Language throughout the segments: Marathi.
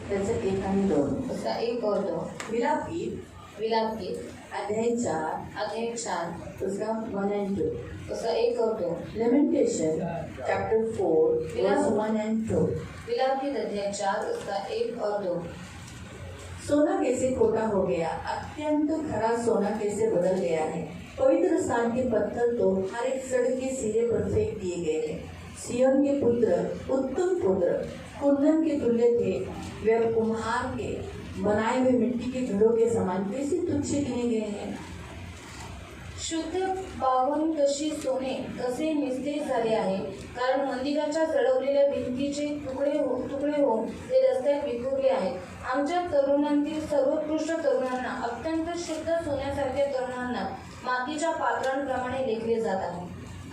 त्याचं 1 आणि 2. उसका 1 और 2. विलाप गीत विलाप गीत अध्याय 4 अध्याय 4 उसका 1 and 2. उसका 1 और 2. Lamentation chapter 4 verse 1 and 2. विलाप गीत अध्याय 4 उसका 1 और 2. सोना कैसे खोटा हो गया, अत्यंत खरा सोना कैसे बदल गया है। पवित्र स्थान के पत्थर तो हर एक सड़क के सिरे पर फेंक दिए गए हैं। सिय्योन के पुत्र, उत्तम पुत्र कुंदन के तुल्य थे, वे कुम्हार के बनाए हुए मिट्टी के घरों के समान कैसे तुच्छ गिने गए हैं। शुद्ध पावन तशी सोने कसे निस्तेज झाले आहे, कारण मंदिराच्या चढवलेल्या भिंतीचे तुकडे होऊन ते रस्त्यात विखुरले आहेत. आमच्या तरुणांतील सर्वोत्कृष्ट तरुणांना, अत्यंत शुद्ध सोन्यासारख्या तरुणांना मातीच्या पात्रांप्रमाणे लेखले जात आहे.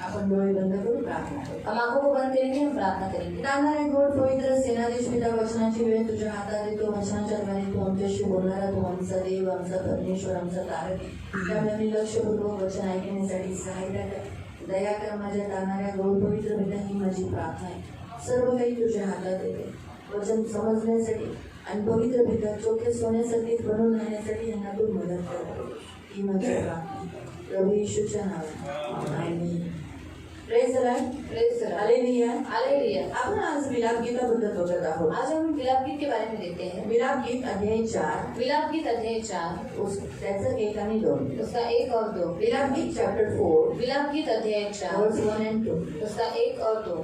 आपण डोळे बंद करू, प्रार्थना करू. हम आंखों को बंद करेंगे, हम प्रार्थना करेंगे. जाणारे गोड पवित्र सेनाधीश पिता, वचनाची वेळ तुझ्या हातात येतो. वचनाच्या द्वारे तू आमच्याशी बोलणारा, तू आमचा देव, आमचा परमेश्वर, आमचा तारक. त्यामुळे मी लक्षपूर्वक वचन ऐकण्यासाठी सहाय्य कर. दया कर माझ्या जाणाऱ्या गोड पवित्र पिता, ही माझी प्रार्थना आहे. सर्व काही तुझ्या हातात येते. वचन समजण्यासाठी आणि पवित्र पिता चोखे सोन्यासाठी बनून राहण्यासाठी यांना तू मदत कर. ही माझी प्रार्थना प्रभू येशूच्या नावात, amen. Praise the Lord. Praise the Lord. Hallelujah. Hallelujah. आपण आज विलाप गीताबद्दल बघत आहोत. आज हम विलाप गीत के बारे में देखते हैं. विलाप गीत अध्याय 4 विलाप गीत अध्याय 4 त्याचं 1 आणि 2. उसका 1 और 2. विलाप गीत चॅप्टर 4 विलाप गीत अध्याय 4 वर्स 1 and 2. उसका 1 और 2.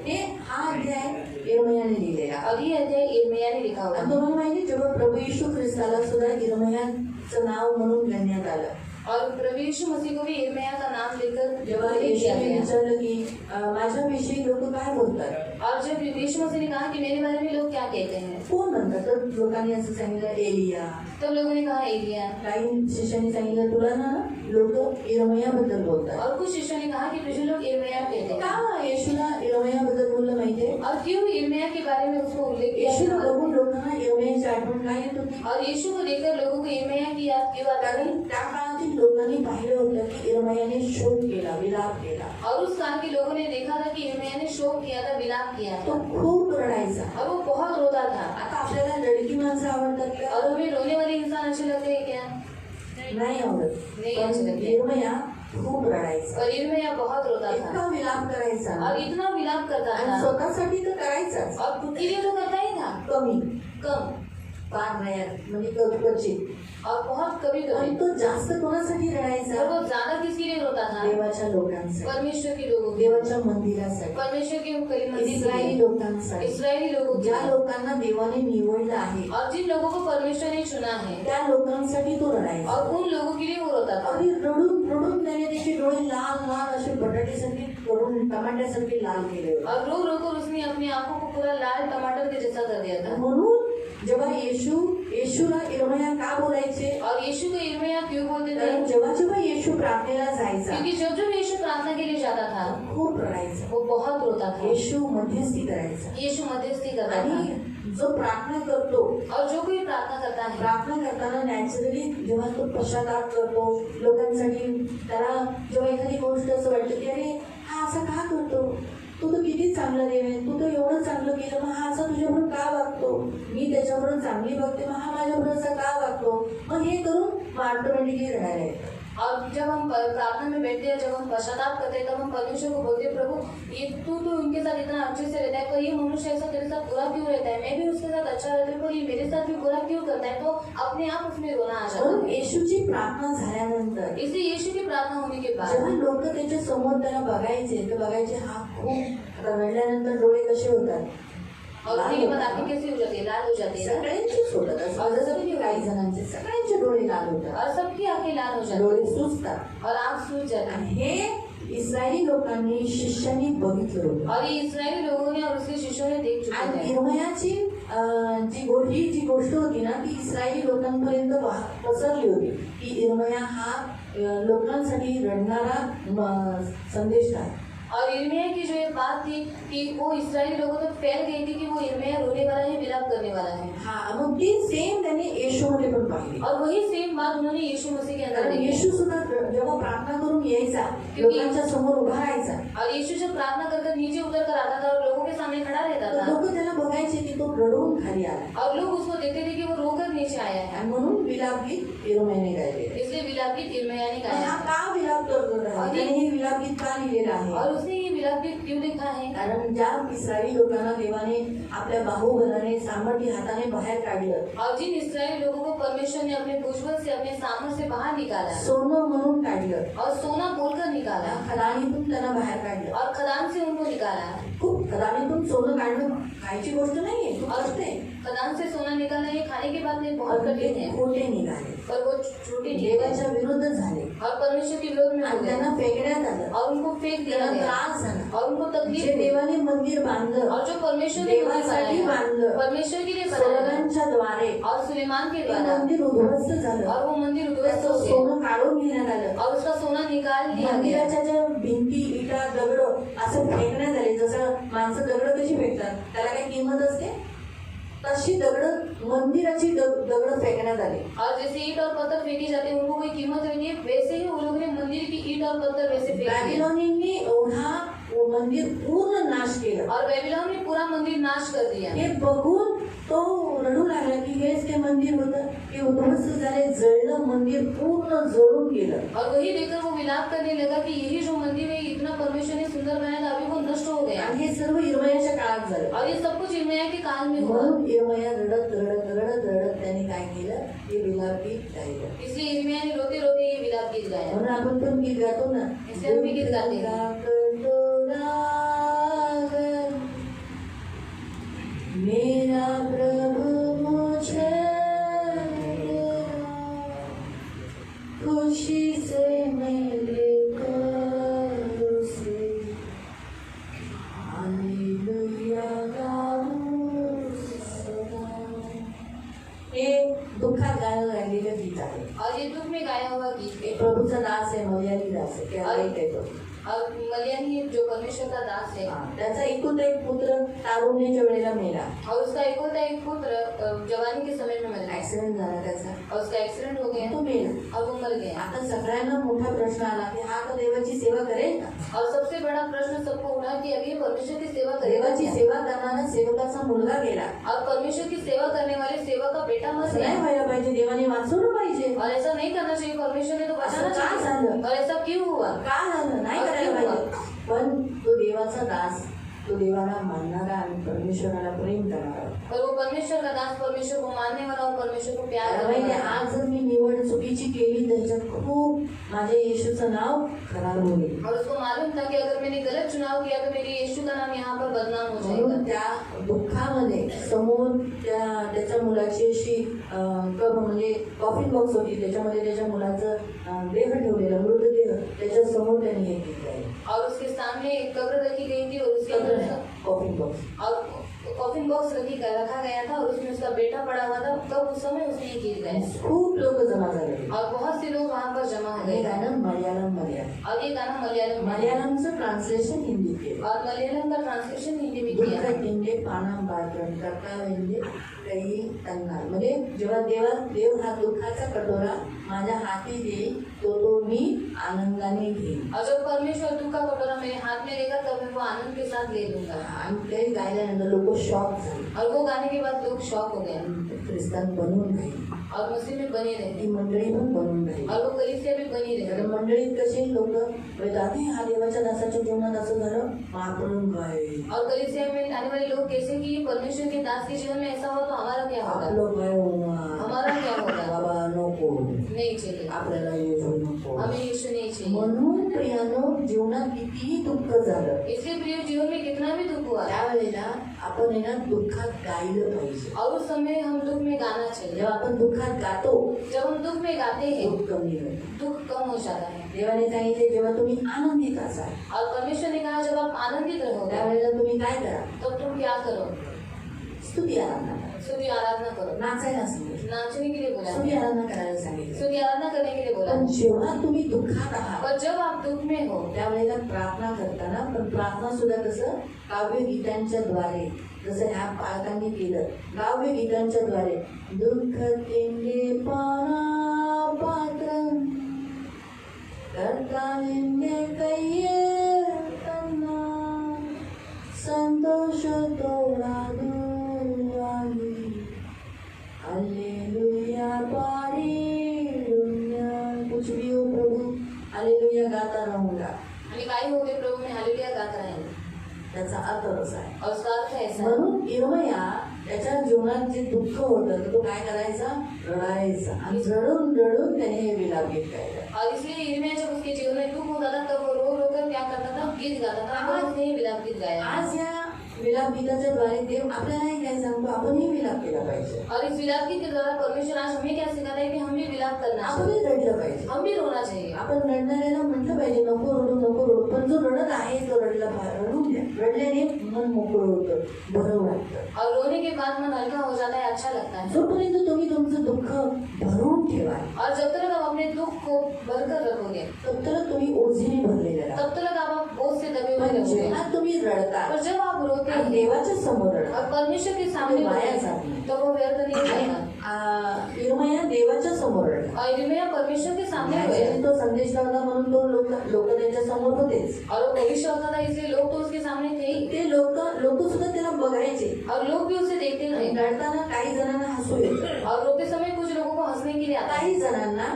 हा अध्याय यिर्मयाने लिहिलेला. और ये अध्याय यिर्मयाह ने लिखा हुआ आणि है. तुम्हाला माहिती, जेव्हा प्रभू येशू ख्रिस्ताला सुद्धा यिर्मयाचं नाव म्हणून घेण्यात आलं. और प्रभु यीशु मसीह को भी यिर्मयाह का नाम लेकर जेव्हा येशूने विचारलं की माझ्याविषयी लोक काय बोलतात, और जब यीशु मसीह ने कहा कि मेरे बारे में लोग क्या कहते हैं, कोण म्हणतात, तर लोकांनी असं सांगितलं एलिया. तब लोगों ने कहा एलिया. काही शिष्यांनी सांगितलं तुला ना लोक यिर्मयाबद्दल बोलतात. और कुछ शिष्यों ने कहा कि तुझे लोग यिर्मयाह कहते हैं. का येशूला यिर्मयाबद्दल बोललं माहितीये? और क्यों यिर्मयाह के बारे में उसको उल्लेख किया? येशूला बघून लोकांना यिर्मयाची आठवण काय येत होती? और यीशु को देखकर लोगों को यिर्मयाह की याद क्यों आती कारण थी? त्या काळातील लोकांनी पाहिलं होतं की यिर्मयाने शोक केला, विलाप केला. और उस काल के लोगों ने देखा था कि यिर्मयाह ने शोक किया था, विलाप किया तो था, खूप रडायचा. और वो बहुत रोता था. आता आपल्याला लडकी माणसं आवडतात का? और हमें रोने वाले इंसान अच्छे लगते हैं क्या? नाही आवडत. नाही अच्छे पण लगते. यिर्मया खूप रडायचा, और यिर्मयाह बहुत रोता था इतका विलाप करायचा और इतना विलाप करता आणि था. स्वतःसाठी तर करायचाच. और खुद के लिए तो करता ही था, कमी, कम फार रयार, म्हणजे क्वचित. और बहुत कभी आणि कभी. तो जास्त कोणासाठी रडायचा? और वो ज्यादा किसके लिए रोता था? देवाच्या लोकांसाठी, परमेश्वर के लोगों के, देवाच्या मंदिरासाठी, परमेश्वर के मंदिर के इस्रायली लिए, लोकांसाठी, इस्राएली लोगों के ज्या लिए. लोकांना देवाने निवडलं आहे और जिन लोगों को परमेश्वर ने चुना है, त्या लोकांसाठी तो रडायचा. और उन लोगों के लिए वो रोता था. आणि रडून रडून त्याने त्याचे डोळे लाल लाल असे बटाट्यासारखे करून टमाट्यासारखे लाल केले होते. और रो रो कर उसने अपनी आंखों को पूरा लाल टमाटर के जैसा कर दिया था. म्हणून जेव्हा येशूला यिर्मयाह का बोलायचे? और यीशु को यिर्मयाह क्यों बोलते थे? कारण जेव्हा येशू प्रार्थनेला जायचा क्योंकि जब यीशु प्रार्थना के लिए जाता था, खूप रडायचा. वो बहुत रोता था. येशू मध्यस्थी करायचा. यीशु मध्यस्थी करता था. आणि जो प्रार्थना करतो, और जो कोई प्रार्थना करता है, प्रार्थना करताना नॅचरली जेव्हा तो पश्चाताप करतो लोकांसाठी, त्याला जेव्हा एखादी गोष्ट असं वाटतं की अरे हा असं का करतो, तू तर किती चांगला देव आहे, तू तर एवढं चांगलं केलं, मग हा असा तुझ्याबरोबर का वागतो, मी त्याच्याबरोबर चांगली बघते, मग हा माझ्याबरोबर असा का वागतो, मग हे करून ऑटोमॅटिकली रडायला येतं. और जब हम प्रार्थना में बैठते हैं, जब हम पश्चाताप करते हैं, तब हम परमेश्वर को बोलते हैं, प्रभु ये तू तो उनके साथ इतना अच्छे से रहता है, पर ये मनुष्य ऐसा तेरे साथ बुरा क्यों रहता है, मैं भी उसके साथ अच्छा रहता हूँ, पर ये मेरे साथ भी बुरा क्यों करता है. तो अपने आप उसमें रोना आ जाता म्हणून है. येशूची प्रार्थना झाल्यानंतर इसलिए यीशु की प्रार्थना होने के बाद जेव्हा लोक त्याच्या समोर त्याला बघायचे तर बघायचे हा खूप रडल्यानंतर डोळे कसे होतात, और उसके बाद आंखें कैसी हो जाती है, लाल हो जाती है ना. सगळ्यांचेच होतात. असं जसं की काही जणांचे सगळ्यांचे डोळे लाल होतात, और सबकी आंखें लाल हो जाती डोळे है सुजतात. और आंख सूज जाती आणि है. हे इस्रायली लोकांनी शिष्यांनी बघितलं होतं. और ये इस्राएली लोगों ने और उसके शिष्यों ने देख चुके आणि हैं. यिर्मयाची जी गोष्ट होती ना, ती इस्रायली लोकांपर्यंत पसरली होती की यिर्मया हा लोकांसाठी रडणारा संदेश आहे. और यिर्मयाह की जो ये बात थी कि वो इस्राएली लोगों तक फैल गई थी कि वो यिर्मयाह रोने वाला है, विलाप करने वाला है। हा, मग ती सेम त्यांनी येशूमध्ये पण पाहिली. और वही सेम बात उन्होंने यीशु मसीह के अंदर कारण देखी। येशू सुद्धा जेव्हा प्रार्थना करून यायचा, लोकांच्या समोर उभा राहायचा, और यीशु जब प्रार्थना कर नीचे उतर कर आता था और लोगों के सामने खड़ा रहता तर था, लोक त्याला बघायचे की तो रडून खाली आला. और लोग उसको देखते थे कि वो रोकर नीचे आया है। आणि म्हणून विलाप गीत यिर्मयाने गायलेले. इसलिए विलाप गीत यिर्मयाह ने पण गाया हा है। का विलाप करतो आहे? त्याने हे विलाप गीत का लिहिलेलं आहे? और उसने ये विलाप गीत क्यों लिखा है? कारण ज्या इस्रायली लोकांना देवाने आपल्या बाहुबलाने सामर्थ्य हाताने बाहेर काढलं, और जिन इस्राएली लोगों को परमेश्वर ने अपने भुजबल से, अपने सामर्थ से बाहर निकाला सोनं म्हणून काढलं, और सोना बोलकर निकाला खदानीतून त्यांना बाहेर काढलं. और खदान से उनको निकाला। खूप खदानीतून सोनं काढणं खायची गोष्ट नाहीये, खूप कष्ट आहे. खदान से सोना निकालना ये खाने की बात नहीं, बहुत और कठिन है। खोटे निघाले, पर वो झूठे निकले देवाच्या विरुद्ध झाले और परमेश्वर के विरोध में हो आणि गए त्यांना फेकण्यात आलं, और उनको फेंक दिया त्यांना गया त्रास झाला. और उनको तकलीफ जे हुई। देवाने मंदिर बांधलं, और जो परमेश्वर ने मंदिर देवासाठी बनाया, बांधलं, परमेश्वर के लिए बनाया सोलोमनच्या द्वारे और सुलेमान के ते द्वारा, मंदिर उद्ध्वस्त झालं. और वो मंदिर उद्ध्वस्त त्याचं हो गया सोनं काढून घेण्यात आलं. और उसका सोना निकाल लिया गया। मंदिराच्या ज्या भिंती, इटा, दगड असं फेकण्यात आले. जसं माणसं दगड कशी फेकतात, त्याला काही किंमत असते, तशी दगड मंदिराची दगड फेकण्यात आली. और जैसे ईट और पत्थर फेंके जाते हैं, उनको कोई कीमत नहीं है, वैसे ही वो लोगों ने मंदिर की ईट और पत्थर वैसे फेंक दिए। बॅबिलोनींनी एवढा मंदिर पूर्ण नाश केलं. और बेबीलोन ने पूरा मंदिर नाश कर दिया। हे बघून तो रडू लागला की हेच ते मंदिर होतं, हे उद्ध्वस्त झाले, जळलं मंदिर, पूर्ण जळून गेलं. और वही देखकर वो विलाप करने लगा कि यही जो मंदिर है, इतना परमेश्वर ने सुंदर बनाया था, अभी वो नष्ट हो गया। आणि हे सर्व यिर्मयाच्या काळात झालं. और ये सब कुछ यिर्मयाह के काल में हुआ। म्हणून यिर्मया रडत रडत रडत रडत त्याने काय केलं, हे विलाप गीत गायलं. इसलिए यिर्मयाह ने रोते रोते ये विलाप गीत गाया। म्हणून आपण पण गीत गातो ना, इसलिए हम भी गीत गाते हैं। मेरा प्रभु मुझे खुशी से मिलेगा उसे, हालेलुया गाऊं सदा. हे दुःखात गायलेलं गीत आहे. और ये दुख में गाया हुआ गीत है। प्रभूचा दास आहे, मर्यादी दास आहे, त्याला एक येतो. और मलयानी जो परमेश्वर का दास है, त्याचा एकुलता एक पुत्र तारुण्याच्या वेळेला मेला. और उसका एक पुत्र जवानी के समय में मर ऍक्सिडेंट झाला त्याचा, और उसका एक्सीडेंट हो गया तो मेला. और वो मर गया। आता सगळ्यांना मोठा प्रश्न आला की हा तो देवाची सेवा करेल का? और सबसे बड़ा प्रश्न सबको उठा कि अभी ये परमेश्वर की सेवा करेगा देवाची क्या? सेवा करणारा सेवकाचा मुलगा गेला. और परमेश्वर की सेवा करने वाले सेवा का बेटा मर असं नाही गया। व्हायला पाहिजे, देवाने वाचवलं पाहिजे. और ऐसा नहीं करना चाहिए, परमेश्वर ने तो बचाना असं का चाहिए। झालं? और ऐसा क्यों हुआ? का झालं? नाही करायला पाहिजे. पण तो देवाचा दास, तो देवाला मानणारा आणि परमेश्वराला प्रेम करणारा. और वो परमेश्वर का दास, परमेश्वर को मानने वाला और परमेश्वर को प्यार त्याला करने माहिती वाला। आज जर मी निवड चुकीची केली त्याच्यात खूप माझ्या येशूचं नाव खराब होईल. और उसको मालूम था कि अगर मैंने गलत चुनाव किया तो मेरे यीशु का नाम यहाँ पर बदनाम हो म्हणून जाएगा। त्या दुःखामध्ये समोर त्याच्या मुलाची अशी म्हणजे कॉफिन बॉक्स होती, त्याच्यामध्ये त्याच्या मुलाचं देह ठेवलेला, मृतदेह त्याच्या समोर त्यांनी हे केलं. और उसके सामने एक कब्र रखी गई थी और उसके अंदर कॉफिन बॉक्स और कॉफिन बॉक्स रखा गया था और उसमें उसका बेटा पड़ा हुआ था। तब उस समय उसने ये गीत गाया खूप लोक जमा झाले. और बहुत से लोग वहाँ पर जमा हो हे गए। गाणं मल्याळम. और ये गाना मलयालम में है। मल्याळमचं ट्रान्सलेशन हिंदीत केलं. और मलयालम का ट्रांसलेशन हिंदी में किया। दुःखटिंडे पाना बाटण कर्तावेंडे काही तन्ना. म्हणजे जेव्हा देव हा दुःखाचा कटोरा माझ्या हाती देईल तो मी आनंदाने घेईन. और जब परमेश्वर दुख का कटोरा मेरे हाथ में लेगा तब मैं वो आनंद के साथ ले लूंगा। आणि ते गायल्यानंतर लोक शॉक झाले. और वो गाने के बाद लोग शॉक हो गए ख्रिस्तान बनून राहील. और मसीह में बने रहे ती मंडळी पण बनून राहील. और वो कलीसिया भी बनी तर रहे। मंडळीत कसे लोक म्हणतात हा देवाच्या दासाच्या जीवनात असं झालं, आपण काय और कलीसिया में आने वाले लोग कैसे कि परमेश्वर के दास के जीवन में ऐसा हुआ तो हमारा क्या होगा? आपलं काय होणार, हमारा क्या होगा? बाबा नको, नहीं चाहिए, आपल्याला येऊ नको. हमें यीशु नहीं चाहिए। म्हणून प्रियानो जीवनात कितीही दुःख झालं, इसलिए प्रिय जीवन में कितना भी दुख हुआ त्यावेळेला आपण आहे ना दुःखात गायलं पाहिजे. और उस समय हम दुख में गाना चाहिए। जेव्हा आपण दुःखात गातो जब हम दुख में गाते हैं दुःख कमी होते. दुख कम हो जाता है। देवाने सांगितले जेव्हा तुम्ही आनंदित असाल और परमेश्वर ने कहा जब आप आनंदित रहोगे त्यावेळेला तुम्ही काय करा, तब तुम क्या करो? स्तुती आराधना करा. स्तुति आराधना करो। नाचायला सांगितलं, नाचने के लिए बोला स्तुती है, आराधना करायला सांगितलं. स्तुति आराधना करने के लिए बोला पण है। जेव्हा तुम्ही दुःखात आहात पर जब आप दुख में हो, त्यावेळेला प्रार्थना करताना, पण प्रार्थना सुद्धा कसं काव्य गीतांच्या द्वारे, जसं ह्या पालकांनी केलं, काव्य गीतांच्या द्वारे दुःख तेंगे पाना पात्र करता निंदे कैये त्यांना संतोष तोडा दुर्वाणी हालेलुया पारेलुया कुछ भी हो प्रभु हालेलुया गाता रहूंगा. आणि काही होते प्रभु में हालेलुया गात रहेंगे। त्याचा अर्थ असा आहे. और उसका अर्थ ऐसा है, म्हणून इर्मया त्याच्या जीवनात जे दुःख होतं तर तो काय करायचा, रडायचा आणि रडून रडून त्याने हे विलाप गीत गायलं. और इसलिए इर्मिया जब उसके जीवन में दुख होता था तब वो रो रो कर क्या करता था, गीत गाता था, और उसने विलाप गीत गाया। आज या विलाप गीताच्या द्वारे देव आपल्यालाही काय सांगतो, आपणही विलाप केला पाहिजे, और इस विलाप गीत के द्वारा परमेश्वर आज हमें क्या सिखाता है कि हम भी विलाप करना आपणही चाहिए, रडलं पाहिजे. हम भी रोना चाहिए। आपण रडणाऱ्याला म्हटलं पाहिजे नको रडू नको रडू, पण जो रडत आहे तो रडला रडून द्या. रडल्याने मन मोकळं होतं, बरं वाटतं. और रोने के बाद मन हल्का हो जाता है, अच्छा लगता है। जोपर्यंत तुम्ही तुमचं दुःख भरून ठेवाल और जब तक आप अपने दुख को भरकर रखोगे, तब तक तुम्ही ओझीने भरलेले राहा. तब तक आप बोझ से दबे हुए पण रहोगे। जेव्हा तुम्ही रडता और जब आप रोते आणि हैं देवाच्या समोर रडता, और परमेश्वर के सामने वाया रोते जात नाही. हैं, तो वो व्यर्थ नहीं जाएगा। इर्मया देवाच्या समोर रडला. और इर्मिया परमेश्वर के सामने रोया, न्यायाधीश तो संदेश लावला म्हणून तो लोक त्याच्या समोर होतेच. और वो भविष्य होता था इसलिए लोग तो उसके सामने थे ही, ते लोक सुद्धा त्याला बघायचे. और लोग भी उसे देखते थे। रडताना काही जणांना हसू येतं, और रोते समय कुछ लोगों को हंसने के लिए आता है, काही जणांना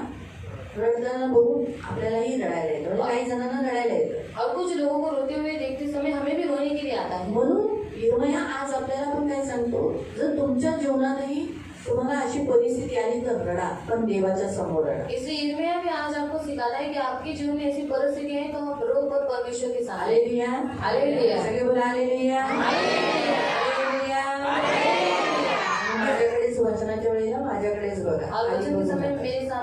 रडताना बघून आपल्यालाही रडायला येतं, म्हणजे काही जणांना रडायला येतं. और कुछ लोगों को रोते हुए देखते समय हमें भी रोने के लिए आता है। म्हणून इर्मया आज आपल्याला पण काय सांगतो, जर तुमच्या जीवनातही तुम्हाला अशी परिस्थिती आली तर रडा, पण देवाच्या समोर रडा. इसलिए इर्मिया भी आज आपको सिखाता है कि आपके जीवन में ऐसी परिस्थिति है तो आप रो पर परमेश्वर के सामने। हालेलुया, हालेलुया, सगळे बोला हालेलुया, हालेलुया. माझ्याकडेच वचनाच्या वेळेला माझ्याकडेच बघा. और वचन के समय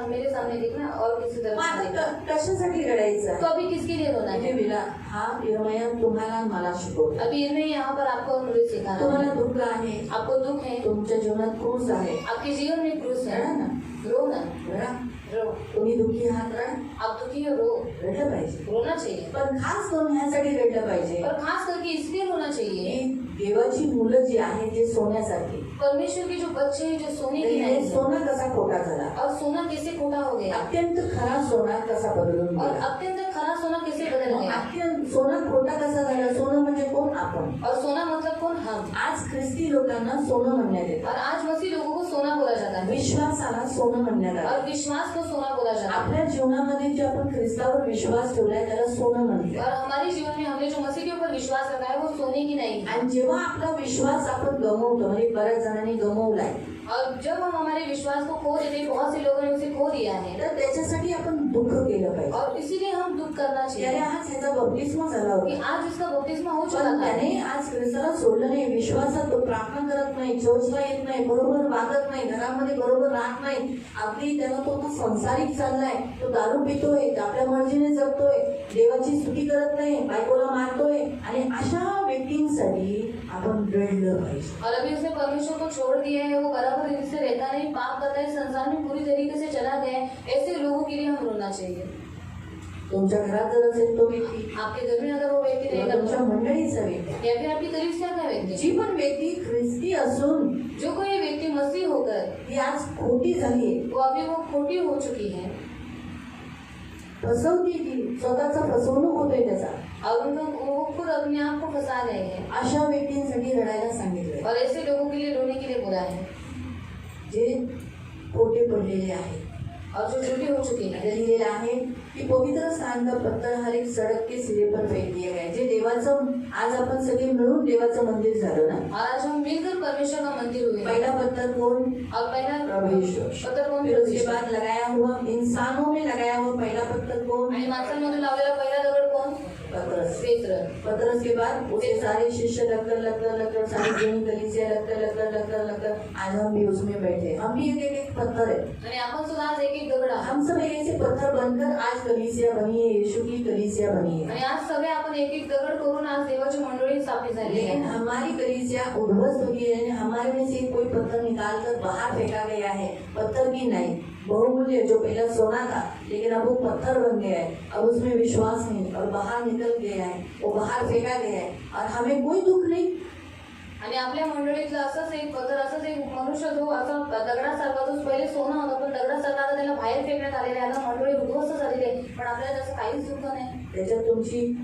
मेरे सामने देखना और किसी तरफ मग नहीं देखना। आता कशासाठी रडायचं? तो अभी किसके लिए रोना म्हणजे है? विला हा इर्मया तुम्हाला मला शिकवतो. अभी इर्मिया यहाँ पर आपको और मुझे सिखा रहा तुम्हाला है। दुःख आहे, आपको दुख है, तुमच्या जीवनात क्रूस आहे, आपके जीवन में क्रूस है, रडा ना, रो ना, रडा. रो। तुम्ही दुःखी आहात, रडा. आप दुखी हो, रो, रडलं पाहिजे, रोना चाहिए। पण खास करून ह्यासाठी रडलं पाहिजे और खास करके इसलिए रोना चाहिए, की देवाची मुलं जी आहेत ते सोन्यासारखी. परमेश्वर के जो बच्चे हैं जो सोने की ते नहीं, सोना कसा खोटा झाला, और सोना कैसे खोटा हो गया, अत्यंत खरा सोना कसा बदलून और गेला. अत्यंत खरा सोना कैसे बदल मग गया। अत्यंत सोना खोटा कसा झाला? सोनं म्हणजे कोण? आपण. और सोना मतलब कौन? हम। आज ख्रिस्ती लोकांना सोनं म्हणण्यात येतं, और आज मसीह लोगों को सोना बोला जाता है, विश्वासाला सोनं म्हणण्यात और आलं. विश्वास को सोना बोला जाता है। आपल्या जीवनामध्ये जे आपण ख्रिस्तावर विश्वास ठेवलाय त्याला सोनं म्हणतात. और हमारे जीवन में हमने जो मसीह के ऊपर विश्वास रखा है वो सोने की नहीं है। आणि जेव्हा आपला विश्वास आपण गमवतो, म्हणजे बऱ्याच जणांनी गमवलाय, और जब हम हमारे विश्वास को खो देते हैं, बहुत से लोगों ने उसे खो दिया है, तर त्याच्यासाठी आपण दुःख केलं पाहिजे. और इसीलिए हम दुख करना त्याने चाहिए आज ह्याचा बपतिस्मा झाला कि होता, आज उसका बपतिस्मा हो चुका पण था, त्याने आज ख्रिस्ताला सोडलं नाही. विश्वासात तो प्रार्थना करत नाही, चर्चला येत नाही, बरोबर वागत नाही, घरामध्ये बरोबर राहत नाही. अगदी त्याला तो आता संसारिक चाललाय, तो दारू पितोय, आपल्या मर्जीने जगतोय, देवाची स्तुती करत नाही, बायकोला मारतोय. आणि अशा व्यक्तींसाठी आपण रडलं पाहिजे. और अभी उसने परमेश्वर को छोड़ दिया है, वो बराबर रीति से रहता नहीं, पाप करता है, संसार में पूरी तरीके से चला गया है, ऐसे लोगों के लिए हम रोना चाहिए। तुमच्या घरात जर असेल तो व्यक्ती, आपके घर में अगर वो व्यक्ति किंवा रहेगा तुमच्या मंडळीचा व्यक्ती, या फिर आपकी कलीसिया का व्यक्ति, जी पण व्यक्ती ख्रिस्ती असून जो कोई व्यक्ति मसीह होकर ती आज खोटी झाली, वो अभी वो खोटी हो चुकी है, फसवती ती, स्वतःचा फसवणूक होतोय त्याचा, और उनका वो खुद अपने आप को फंसा रहे हैं, अशा व्यक्तींसाठी रडायला सांगितलंय. और ऐसे लोगों के लिए रोने के लिए बोला है, जे खोटे पडलेले आहेत. और जो झूठे हो चुके हैं। लिहिलेलं आहे की पवित्र स्थान का पत्थर हर एक सड़क के सिरे पर फेक दिया गया. जे देवाचं आज आपण सगळे मिळून देवाचं मंदिर झालं ना. और आज हम मिलकर परमेश्वर का मंदिर हुए, पहिला पत्थर कौन? और पहला प्रभु यीशु. पत्थर कौन? फिर उसके बाद लगाया हुआ इंसानों में लगाया हुआ पहला पत्थर कौन? आणि माणसांमधून लावलेला पहिला दगड कोण? पतरस के बाद उसके सारे शिष्य लगकर सारी पूरी कलीसिया लगकर आज हम भी उसमें बैठे। हम भी एक पत्थर है आणि आपण सुद्धा आज एक एक दगड आहोत. हम सब एक ऐसे पत्थर बनकर आज कलीसिया बनी है, यीशु की कलीसिया बनी है। आणि आज सगळे आपण एक एक दगड करून आज देवाची मंडळी स्थापित झाली लेकिन आहे. हमारी कलीसिया उद्ध्वस्त हो गई है। हमारे में से कोई पत्थर निकाल कर बाहर फेंका गया है। पत्थर भी नहीं, बहुमूल्य जो पहला सोना था लेकिन अब वो पत्थर बन गया है। अब उसमें विश्वास नहीं और बाहर निकल गया है, वो बाहर फेंका गया है और हमें कोई दुख नहीं। आणि आपल्या मंडळीतला असंच एक पत्थर, असंच एक मनुष्य जो असा दगडासारखा, जो पहिले सोना होता पण दगडासारखा आता त्याला बाहेर फेकण्यात आलेला आहे. आता मंडळी उद्ध्वस्त झालेली आहे, पण आपल्याला त्याचं काहीच दुःख नाही. त्याच्यात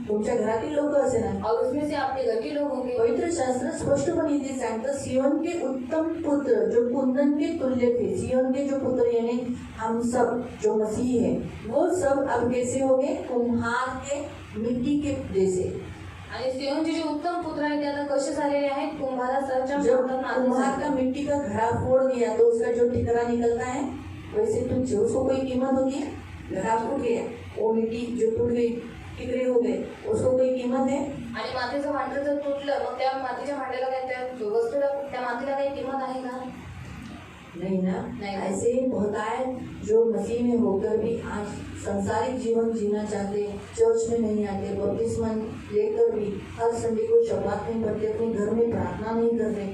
तुमच्या घरातील लोक असे ना, और उसमें से आपके घर के लोग होंगे. पवित्र शास्त्र स्पष्टपणे इथे सांगतं, सियोन के उत्तम पुत्र जो कुंदन के तुल्य थे, सियोन के जो पुत्र यानी हम सब जो मसीह है, वो सब अब कैसे हो गए? कुम्हार के मिट्टी के जैसे। आणि सियोनचे जे उत्तम पुत्र आहेत ते आता कसे झालेले आहेत? कुंभारासारख्या जब हातात कुम्हार का मिट्टी का घड़ा फोड़ दिया तो उसका जो ठिकरा निकलता है वैसे तुच्छ, उसको कोई कीमत होती है? घड़ा फूट गया, वो मिट्टी जो टूट गई, ठिकरे हो गए, उसको कोई कीमत है? आणि मातीचं भांडं जर तुटलं मग त्या मातीच्या भांड्याला काय, त्या वस्तूला, त्या मातीला काही किंमत आहे का? नहीं ना। नहीं। ऐसे ही बहुत आए जो मसीह में होकर भी आज संसारिक जीवन जीना चाहते, चर्च में नहीं आते, बपतिस्मा लेकर भी हर संडे को शब्बात नहीं पढ़ते, अपने घर में प्रार्थना नहीं करते,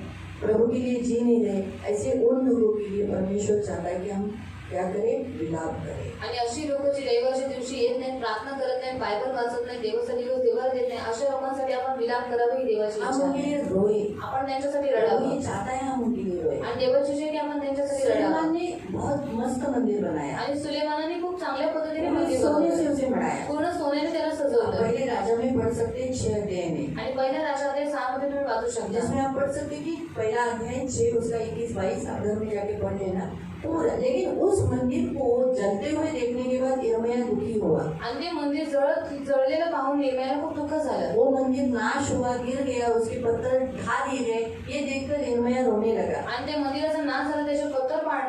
प्रभु के लिए जी नहीं रहे। ऐसे उन लोगों के लिए परमेश्वर चाहता है कि हम क्या करें? विलाप करें। आणि अशी लोक जी रविवारच्या दिवशी येत नाहीत, प्रार्थना करत नाहीत, बायबल वाचत नाही, देवासाठी दिवस देवाला देत नाही, अशा लोकांसाठी आपण विलाप करावे ही देवाची हम इच्छा उनके आहे. लिए रोए, आपण त्यांच्यासाठी प्रभु रडावं ये चाहता है हम उनके लिए रोए। आणि देवाची इच्छा आहे की आपण त्यांच्यासाठी सुलेमान रडावं. ने बहुत मस्त मंदिर बनाया, आणि सुलेमानाने खूप चांगल्या पद्धतीने पूर्ण मंदिर सोने से बनवलं, उसे बनाया। पूर्ण सोन्याने त्याला सजवलं. पहले राजा में पढ़ सकते 6 अध्याय में, आणि पहिल्या राजामध्ये 6 मध्ये तुम्ही वाचू शकता, जिसमें आप पढ़ सकते कि पहला अध्याय 6 उसका 21-22 आप घर में जाके पढ़ लेना पूरा। लेकिन उस मंदिर को जलते हुए देखने के बाद यिर्मयाह दुखी हुआ। आणि ते मंदिर जळलेलं पाहून यिर्मयाहला खूप दुःख झालं. वो मंदिर नाश हुआ, गिर गया, उसके पत्थर ढा दिए गए, ये देखकर यिर्मयाह रोने लगा। आणि ते मंदिराचा नाश झाला, त्याचे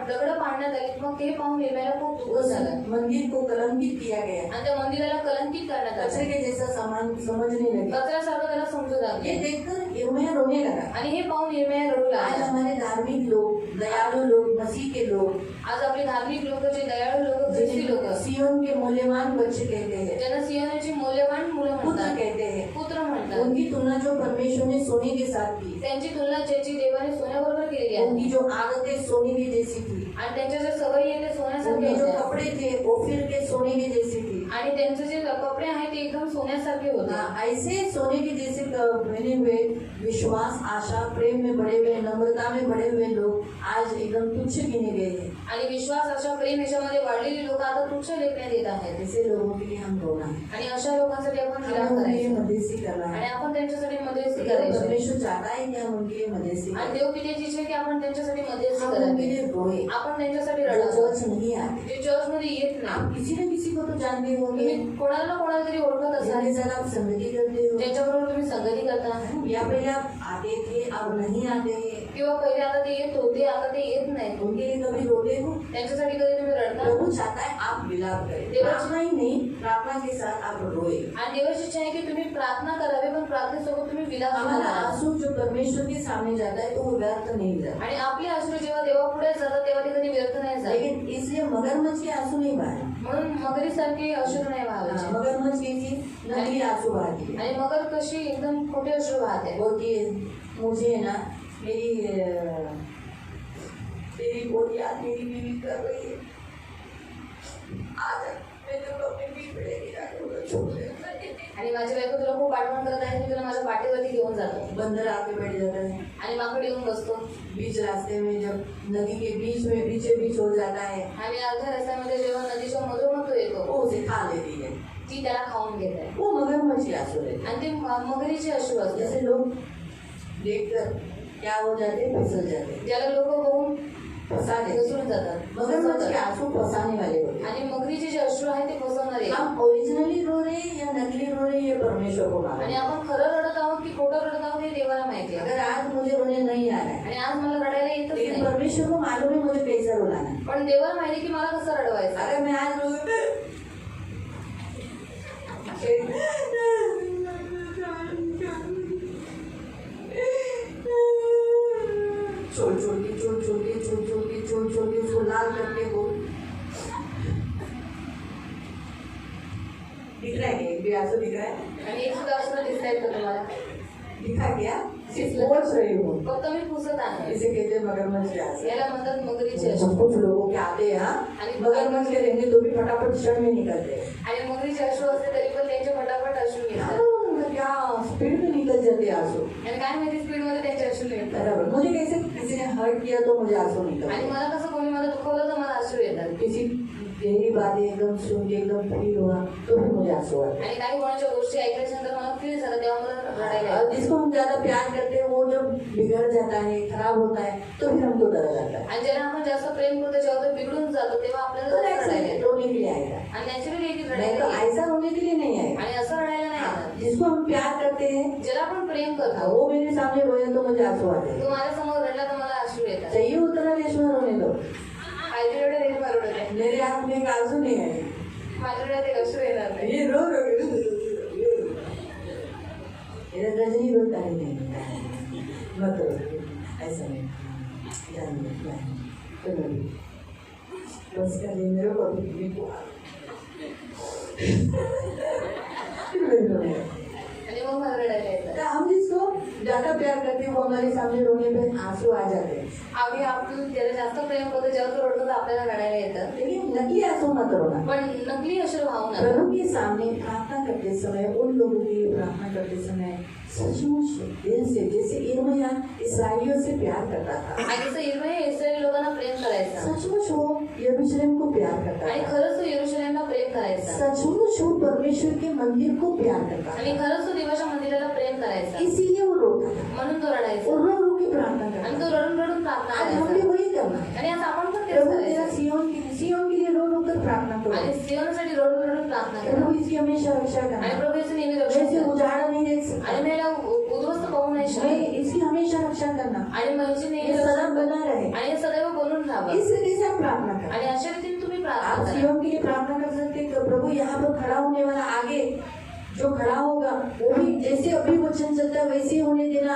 दगड पाडण्यात आले. मग ते पाहून यिर्मयाहला खूप दुःख उस झालं मंदिर को कलंकित किया गया, आणि त्या मंदिराला कलंकित करण्यात कचरे आलं, के जैसा सामान समझने लगे। कचऱ्यासारखं त्याला समजू ये लागले. देखकर यिर्मयाह रोने लगा। आणि हे पाहून यिर्मयाह रडू आज लागला. हमारे धार्मिक लोग, दयालु लोग, मसीह के लोग, आज आपले धार्मिक लोक, जे दयाळू लोक, ख्रिस्ती लोक, सियोन के मूल्यवान बच्चे कहते हैं, ज्यांना सियोनाची मूल्यवान मुलं पुत्र म्हणतात, कहते हैं, पुत्र म्हणतात, उनकी तुलना जो परमेश्वर ने सोने के साथ की, त्यांची तुलना ज्याची देवाने सोन्याबरोबर केलेली आहे. उनकी जो आदतें सोने की जैसी थी, आणि त्यांच्या ज्या सवयी आहेत ते सोन्यासारखे उनके जो होत्या. कपड़े थे ओफिर के सोने के जैसी थी। आणि त्यांचे जे कपडे आहेत ते एकदम सोन्यासारखे होते. ऐसे सोने के जैसे बने हुए विश्वास, आशा, प्रेम में बढ़े हुए, नम्रता में बढ़े हुए लोग आज एकदम तुच्छ गिने गए हैं। आणि विश्वास, आशा, प्रेम याच्यामध्ये वाढलेली लोक आता तुच्छ लेखण्यात येत आहेत. ऐसे लोगों के लिए हम रोना है, आणि अशा लोकांसाठी आपण विलाप हमें उनके लिए करायचं मध्यस्थी करना आणि है। आपण त्यांच्यासाठी मध्यस्थी करायची. परमेश्वर चाहता है कि हम उनके लिए मध्यस्थी आणि करें, देव किती इच्छा की आपण त्यांच्यासाठी मध्यस्थी हम उनके करावी, लिए रोए। आपण त्यांच्यासाठी जो रडावं. चर्च नहीं आते, जे चर्च मध्ये येत आप नाही, किसी न किसी को तो जानते होंगे, तुम्ही कोणाला ना कोणाला तरी ओळखत असाल, जिनके साथ आप संगति करते हो, ज्यांच्याबरोबर तुम्ही संगती करता, या पहले आप आते थे अब नहीं आते हैं, किंवा पहिले आता ते येत होते आता ते येत नाहीत, उनके लिए कभी रोते हो? त्यांच्यासाठी कधी तुम्ही रडता. प्रभु चाहता है आप विलाप करें, प्रार्थना ही नहीं, प्रार्थना के साथ आप रोए। आणि देवाची इच्छा आहे की तुम्ही प्रार्थना करावी, पण प्रार्थनेसोबत तुम्ही विलाप हमारा करावा. आंसू जो परमेश्वर के सामने जाता है तो वो व्यर्थ नहीं जाता, आणि आपले अश्रू जेव्हा देवापुढे जातात तेव्हा ते कधी व्यर्थ नाही जात. लेकिन इसलिए मगरमच्छ के आंसू नहीं बहाए। म्हणून मगरीसारखे अश्रू नाही व्हावायचे. मगरमच्छ कैसी नकली आंसू बहाती है, आणि मगर कशी एकदम खोटे अश्रू वाहते. बोलती है मुझे ना तेरी बहुत याद मेरी बीवी कर रही है, आज मेरे को अपनी बीवी पड़ेगी ना, तो छोड़ दे। आणि माझी बायको तुला खूप आठवण करत आहे, मी तुला माझ्या पाठीवरती घेऊन जातो. बंदर आके बैठ जाता है आणि माकड येऊन बसतो. बीच रास्ते में, जब नदी के बीच में बीचे बीच हो जाता है, आणि अर्ध्या रस्त्यामध्ये जेव्हा नदीच्या मधोमध तो येतो, वो उसे खा लेती है, ती त्याला खाऊन घेत आहे. वो मगरमच्छ के आंसू रहते हैं। आणि ते मगरीचे अश्रू असतात, जैसे लोग देखकर क्या हो जाते, फिसल जाते, ज्याला लोक बघून फंसा देते। घसरून जातात. मगरमच्छ के आंसू फंसाने वाले होते हैं। आणि मगरीचे जे अश्रू आहेत ते फसवणारे. हम ओरिजिनली रो रहे हैं या नकली रो रहे हैं, ये परमेश्वर को मालूम आणि है। आपण खरं रडत आहोत की खोटं रडत आहोत हे देवाला माहिती आहे. अगर आज मुझे रोने नहीं आ रहा है, आणि आज मला रडायला येतच लेकिन नाही, परमेश्वर को मालूम है मुझे कैसा रुलाना है। पण देवाला माहिती की मला कसं रडवायचं. अगर मैं आज रो चोट छोड़ के उसको लाल करके बोल। दिख रहा है क्या? एक भी आंसू दिख रहा है? आणि एक सुद्धा असं दिसतंय का तुम्हाला? दिखा क्या? सिर्फ पोंछ रही हूँ। फक्त मी पुसत आहे. इसे कहते हैं मगरमच्छ के आंसू। याला म्हणतात मगरीचे अश्रू. कुछ लोगों के आते हैं हाँ, मगरमच्छ के रहेंगे तो भी फटाफट क्षण में निकलते हैं। आणि मगरीचे अश्रू असते तरी पण त्यांचे फटाफट अश्रू येतात. क्या स्पीड में निकल जाते हैं आंसू। आणि काय माहिती स्पीड मध्ये त्यांचे अश्रू येतात. बराबर। मुझे कैसे किसी ने हर्ट किया तो मुझे आंसू निकलते आणि हैं। मला कसं कोणी मला दुखवलं तर मला अश्रू येतात. किसी गहरी बातें एकदम सुन के एकदम फील हुआ तो भी मुझे आंसू आते हैं। आणि काही कोणाच्या गोष्टी ऐकल्यानंतर मला फील झालं तेव्हा मला रडायला और जिसको हम ज्यादा प्यार करते हैं वो जब बिगड़ जाता है, खराब होता है तो फिर हमको डर जाता है। आणि ज्याला आपण जास्त प्रेम करतो जेव्हा तो बिघडून जातो तेव्हा आपल्याला तो जास्त रडायला येतं. रोने के लिए आएगा, आणि नॅचरली एक नहीं रडायला तो येतं. ऐसा रोने के लिए नहीं आएगा। आणि असं रडायला नाही येणार. जिसको हम प्यार करते हैं ज्याला आपण प्रेम करतो वो मेरे सामने रोए तो मुझे आंसू आते हैं। तो माझ्या समोर रडला तर मला अश्रू येतात. चाहिए उतना रेशमा रोने दो, पाहिजे एवढे रेल मारून होते. मेरे आंख में एक आंसू नहीं है। माझ्या डोळ्यात एक अश्रू येणार नाही. ये रो मेरा रजनी रोता है नहीं, मत रो, ऐसा नहीं, ध्यान दो, चलो बस कर दे मेरे को अभी भी को आणि मग मला रडायला येतं. हम जिसको ज्यादा प्यार करते हैं वो हमारे सामने रोने पे आंसू आ जाते हैं। आम्ही आपण ज्याला जास्त प्रेम करतो जेव्हा तो रडतो तर आपल्याला रडायला येतं. लेकिन नकली आंसू मत रोना। पण नकली अश्रू वाहू नका. प्रभु के सामने प्रार्थना करते समय उन लोगों के लिए प्रार्थना करते समय सचमुच दिल से, जैसे यिर्मयाह इस्राएलियों से प्यार करता था, आणि जसं यिर्मयाह इस्राएली लोकांना प्रेम करायचा सचमुच वो यरूशलेम को प्यार करता आणि था, खरंच तो यरूशलेमला प्रेम करायचा सचमुच वो परमेश्वर के मंदिर को प्यार करता आणि था, खरंच तो देवाच्या मंदिराला प्रेम करायचा. इसीलिए वो रोता था म्हणून तो रडायचा और रो रो के प्रार्थना आणि करता तो था। रडून रडून प्रार्थना आज हम भी करायचा. वही करना है। आणि आज आपण पण तेच प्रभु तेरा करायचं सियोन के लिए रो रो कर प्रार्थना आणि करो। सियोनसाठी रडून रडून प्रार्थना करा. प्रभु इसकी हमेशा रक्षा आणि करना, प्रभू याचं नेहमी मैं रक्षण इसे करा. उजाड़ा नहीं देख सकता, आणि मला उद्ध्वस्त पाहू नाही मैं शकत. इसकी हमेशा रक्षा करना, आणि माझी ये नेहमी सदा रक्षण बना रहे। आणि हे सदैव बोलून राहावं. इस रीति से आप प्रार्थना करें। आणि अशा रीतीने तुम्ही आप प्रार्थना करा. सियोन के लिए प्रार्थना कर सकते हैं कि प्रभु यहाँ पर खड़ा होने वाला आगे जो खड़ा होगा वो भी जैसे अभी वचन चलता है वैसे ही होने देना।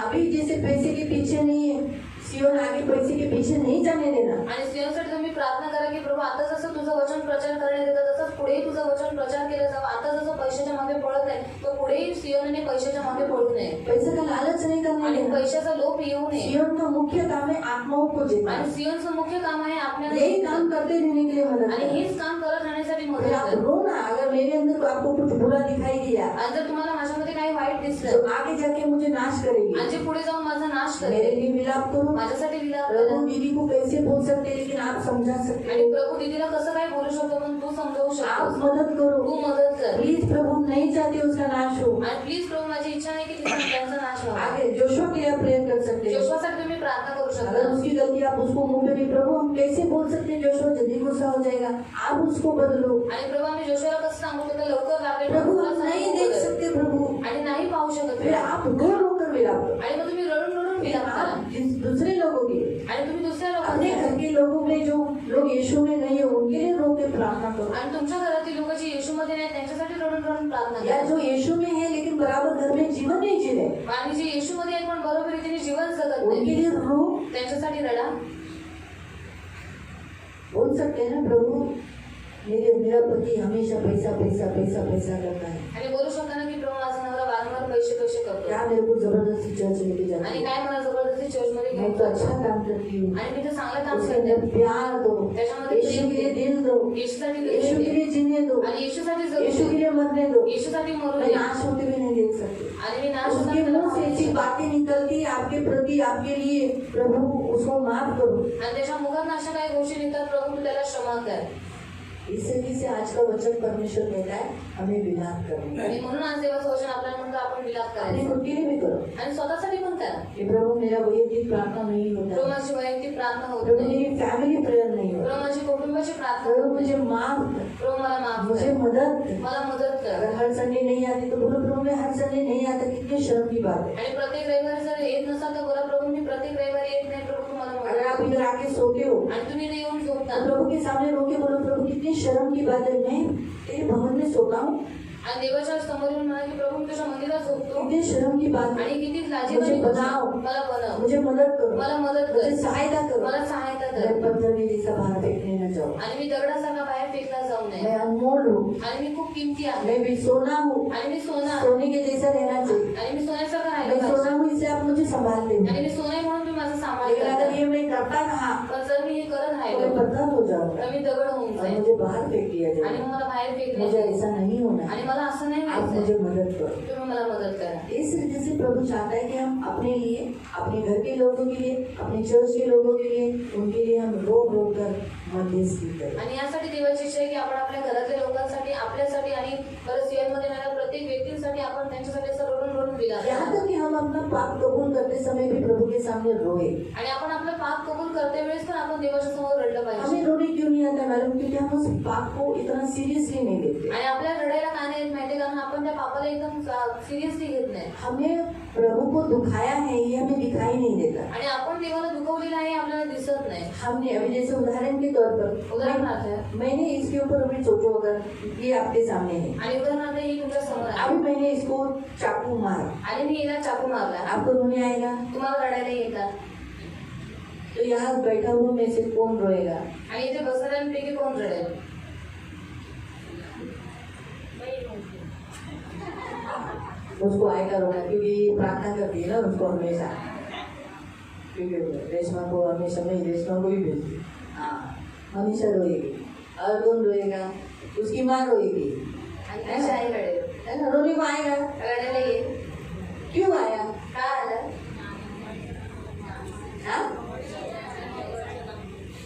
अभी जैसे पैसे के पीछे नहीं है, सियोन आगे पैसे के पीछे नहीं जाने देना। आणि सियोनसाठी तुम्ही प्रार्थना करा की प्रभू आता जसं तुझं वचन प्रचार करण्यात येतं तसंच पुढेही तुझं वचन प्रचार केलं जावं. आता जसं पैशाच्या मागे पळत आहे तो पुढेही सियोनने पैशाच्या मागे पळू नये पैसे का लालच नहीं करने आणि देना। पैशाचा लोभ येऊ नये. सियोन का मुख्य काम है आत्माओं को जीतना, आणि सियोनचं मुख्य काम आहे आपल्याला यही काम करते रहने के लिए मदद आणि करें। हेच काम करत राहण्यासाठी मदत फिर आप करा. रोना, अगर मेरे अंदर आपको कुछ बुरा दिखाई दिया आणि जर तुम्हाला माझ्यामध्ये काही वाईट तो दिसलं आगे जाके मुझे नाश करेगी, आणि जे पुढे जाऊन माझा नाश मेरे करेल लिए विलाप करो। माझ्यासाठी विलाप प्रभु करा. दीदी को कैसे बोल सकते हैं लेकिन आप समझा सकते आणि हो, प्रभू दीदीला कसं काय बोलू शकतो पण तू समजावू आप शकतो. मदद करो। तू मदत कर. प्लीज प्रभु नहीं चाहते उसका नाश हो। आणि प्लीज प्रभू माझी इच्छा नाही की त्यांचा नाश व्हावा. आगे जोशुआ के लिए आप प्रेयर कर सकते हैं। जोशुआसाठी तुम्ही प्रार्थना करू अगर शकता. उसकी गलती आप उसको मुंह पे नहीं, प्रभु हम कैसे बोल सकते हैं जोशुआ जल्दी गुस्सा हो जाएगा, आप उसको बदलो। आणि प्रभू आम्ही जोशुआला कसं सांगू तर लवकर रागेल प्रभु तुला हम सांगू नहीं देख बदल. सकते प्रभु, आणि नाही पाहू शकत फिर आप रो रो कर विलाप करो। आणि मग तुम्ही रडून रडून विलाप करा. आप दूसरे लोगों के लिए, आणि तुम्ही दुसऱ्या अपने लोकांसाठी घर के लोगों में जो लोग यीशु में नहीं है उनके लिए रो के प्रार्थना करो, आणि तुमच्या घरातील लोक जे येशूमध्ये नाही त्यांच्यासाठी रडून रडून प्रार्थना या करा. जो यीशु में है लेकिन बराबर घर में जीवन नहीं जी रहे आणि जे येशूमध्ये आहेत पण बरोबर रीतीने जीवन जगत उनके नाही लिए रो। त्यांच्यासाठी रडा. बोल सकते हैं ना प्रभु मेरा पति हमेशा पैसा पैसा पैसा पैसा करता है, आणि बोलू शकता ना की प्रभू माझा नवरा वारंवार पैसे पैसे करतो क्या मेरे को जबरदस्ती चर्च लेके जाती आणि है, काय मला जबरदस्ती चर्चमध्ये मैं घेऊन तो जातो. अच्छा काम करती हूँ, आणि मी तर चांगलं काम उसके करते. अंदर प्यार दो, त्याच्यामध्ये यीशु के लिए प्रेम दिल दो, येशूसाठी यीशु के देते. लिए जीने दो, आणि येशूसाठी यीशु जगू के लिए मरने दो। येशूसाठी मरू मैं दे. नाश होते भी नहीं देख सकती, आणि मी नाश उसके मुंह से ऐसी बातें निकलती है आपके प्रति, आपके लिए, प्रभु उसको माफ करो। आणि त्याच्या मुखात अशा काही गोष्टी निघतात प्रभू तू त्याला क्षमा कर. इस रीति से आज का वचन परमेश्वर कहता है हमें विलाप करना, आणि म्हणून आज देवाचं वचन आपल्याला म्हणतो आपण विलाप अपने करायचं खुद के लिए भी करो आणि स्वतःसाठी पण करा. कि प्रभु मेरा वैयक्तिक प्रार्थना नहीं प्रभू होता, माझी वैयक्तिक प्रार्थना होत प्रभु नाही. मेरी फैमिली प्रेयर नहीं होता, प्रभू माझी कुटुंबाची प्रार्थना प्रभु होत नाही. मुझे माफ कर, प्रभू मला माफ मुझे कर. मदद कर। मला मदत कर. अगर हर संडे नहीं आती तो बोलो प्रभु मैं हर संडे नहीं आता, कितनी शर्म की बात है। आणि प्रत्येक रविवारी जर येत नसाल तर बोला प्रभू मी प्रत्येक रविवारी येत नाही प्रभू तुम्हाला अगर मदत आप कर. इधर आके सोते हो आणि तुम्ही इथे येऊन झोपता तो प्रभु के सामने रो के बोलो प्रभु कितनी शर्म की बात है, मैं तेरे भवन में सोता हूँ, आणि देवाच्या समोर येऊन म्हणा की प्रभू मी तुझ्या मंदिरात झोपतो कितनी शर्म की बात है। आणि किती मुझे लाजीवाली बनाओ, मला बनव, मुझे मदद करो, मला मदत मुझे कर, सहायता करो। मला सहायता मैं कर पत्थर के जैसा बाहर फेंकने न जाऊं। आणि मी दगडासारखा बाहेर फेकला जाऊ नये मैं अनमोल हूँ, आणि मी खूप किमती आहे मैं भी सोना हूँ, आणि मी सोना सोने के जैसा रहना चाहिए। आणि मी सोन्यासारखा मैं राहिलो सोना पाहिजे हूँ इसलिए आप मुझे संभालते हो। आणि मी सोना आहे म्हणून तुम्ही माझा सांभाळ लेकिन अगर करता ये मैं करता रहा पण जर मी हे करत तो मैं राहिलो पत्थर हो जाऊंगा तर मी दगड होऊन और जाईल मुझे बाहर फेंक दिया आणि जाएगा। मग मला बाहेर फेकले मुझे ऐसा नहीं होना आणि है। मला असं नाही आप व्हायचंय मुझे मदद करो। तुम्ही मला मदत करा इस वजह से प्रभु चाहता है कि हम अपने लिए, अपने घर के लोगों के लिए, अपने चर्च के लोगों के लिए, उनके लिए हम रो रो कर मध्यस्थी करें। आणि यासाठी देवाची इच्छा आहे की आपण आपल्या घरातल्या लोकांसाठी आपल्यासाठी आणि परत सीएममध्ये येणाऱ्या प्रत्येक व्यक्तींसाठी आपण त्यांच्यासाठी असं रडून रडून विलाप यहाँ करावा. तक कि हम अपना पाप कबूल करते समय भी प्रभु के सामने रोए। आणि आपण आपलं पाप कबूल करते वेळेस पण आपण देवाच्या समोर रडलं पाहिजे हमें रोने क्यों नहीं आता मैडम? क्योंकि हम उस पाप को इतना सीरियसली नहीं लेते। आणि आपल्याला रडायला का नाही येत माहिती कारण आपण त्या पापाला एकदम सिरियसली घेत नाही हमने प्रभु को दुखाया है ये हमें दिखाई नहीं देता। आणि आपण देवाला दुखवलेलं आहे आपल्याला दिसत नाही. हमने अभी जैसे उदाहरण के तौर पर उदाहरणार्थ मैंने इसके ऊपर अभी सोचो, अगर ये आपके सामने है, आणि उदाहरणार्थ ही तुमच्या समोर आहे अभी मैंने इसको चाकू मारा, आणि मी याला चाकू मारला आपको रोने आएगा? तुम्हाला रडायला येतात तो यहाँ बैठा हुआ में से कौन रोएगा? आणि इथे बसणाऱ्यांपैकी कोण रडेल? उसको आएगा रोना, क्योंकि ये प्रार्थना करती है ना उसको हमेशा, क्योंकि रेशमा को हमेशा नहीं, रेशमा को ही भेजती, हाँ हमेशा रोएगी। और कौन रोएगा? उसकी माँ रोएगी, आणि त्याची आई रडेल. है ना? रोने को आएगा। रडायला ये क्यों आया? का आलं? हाँ?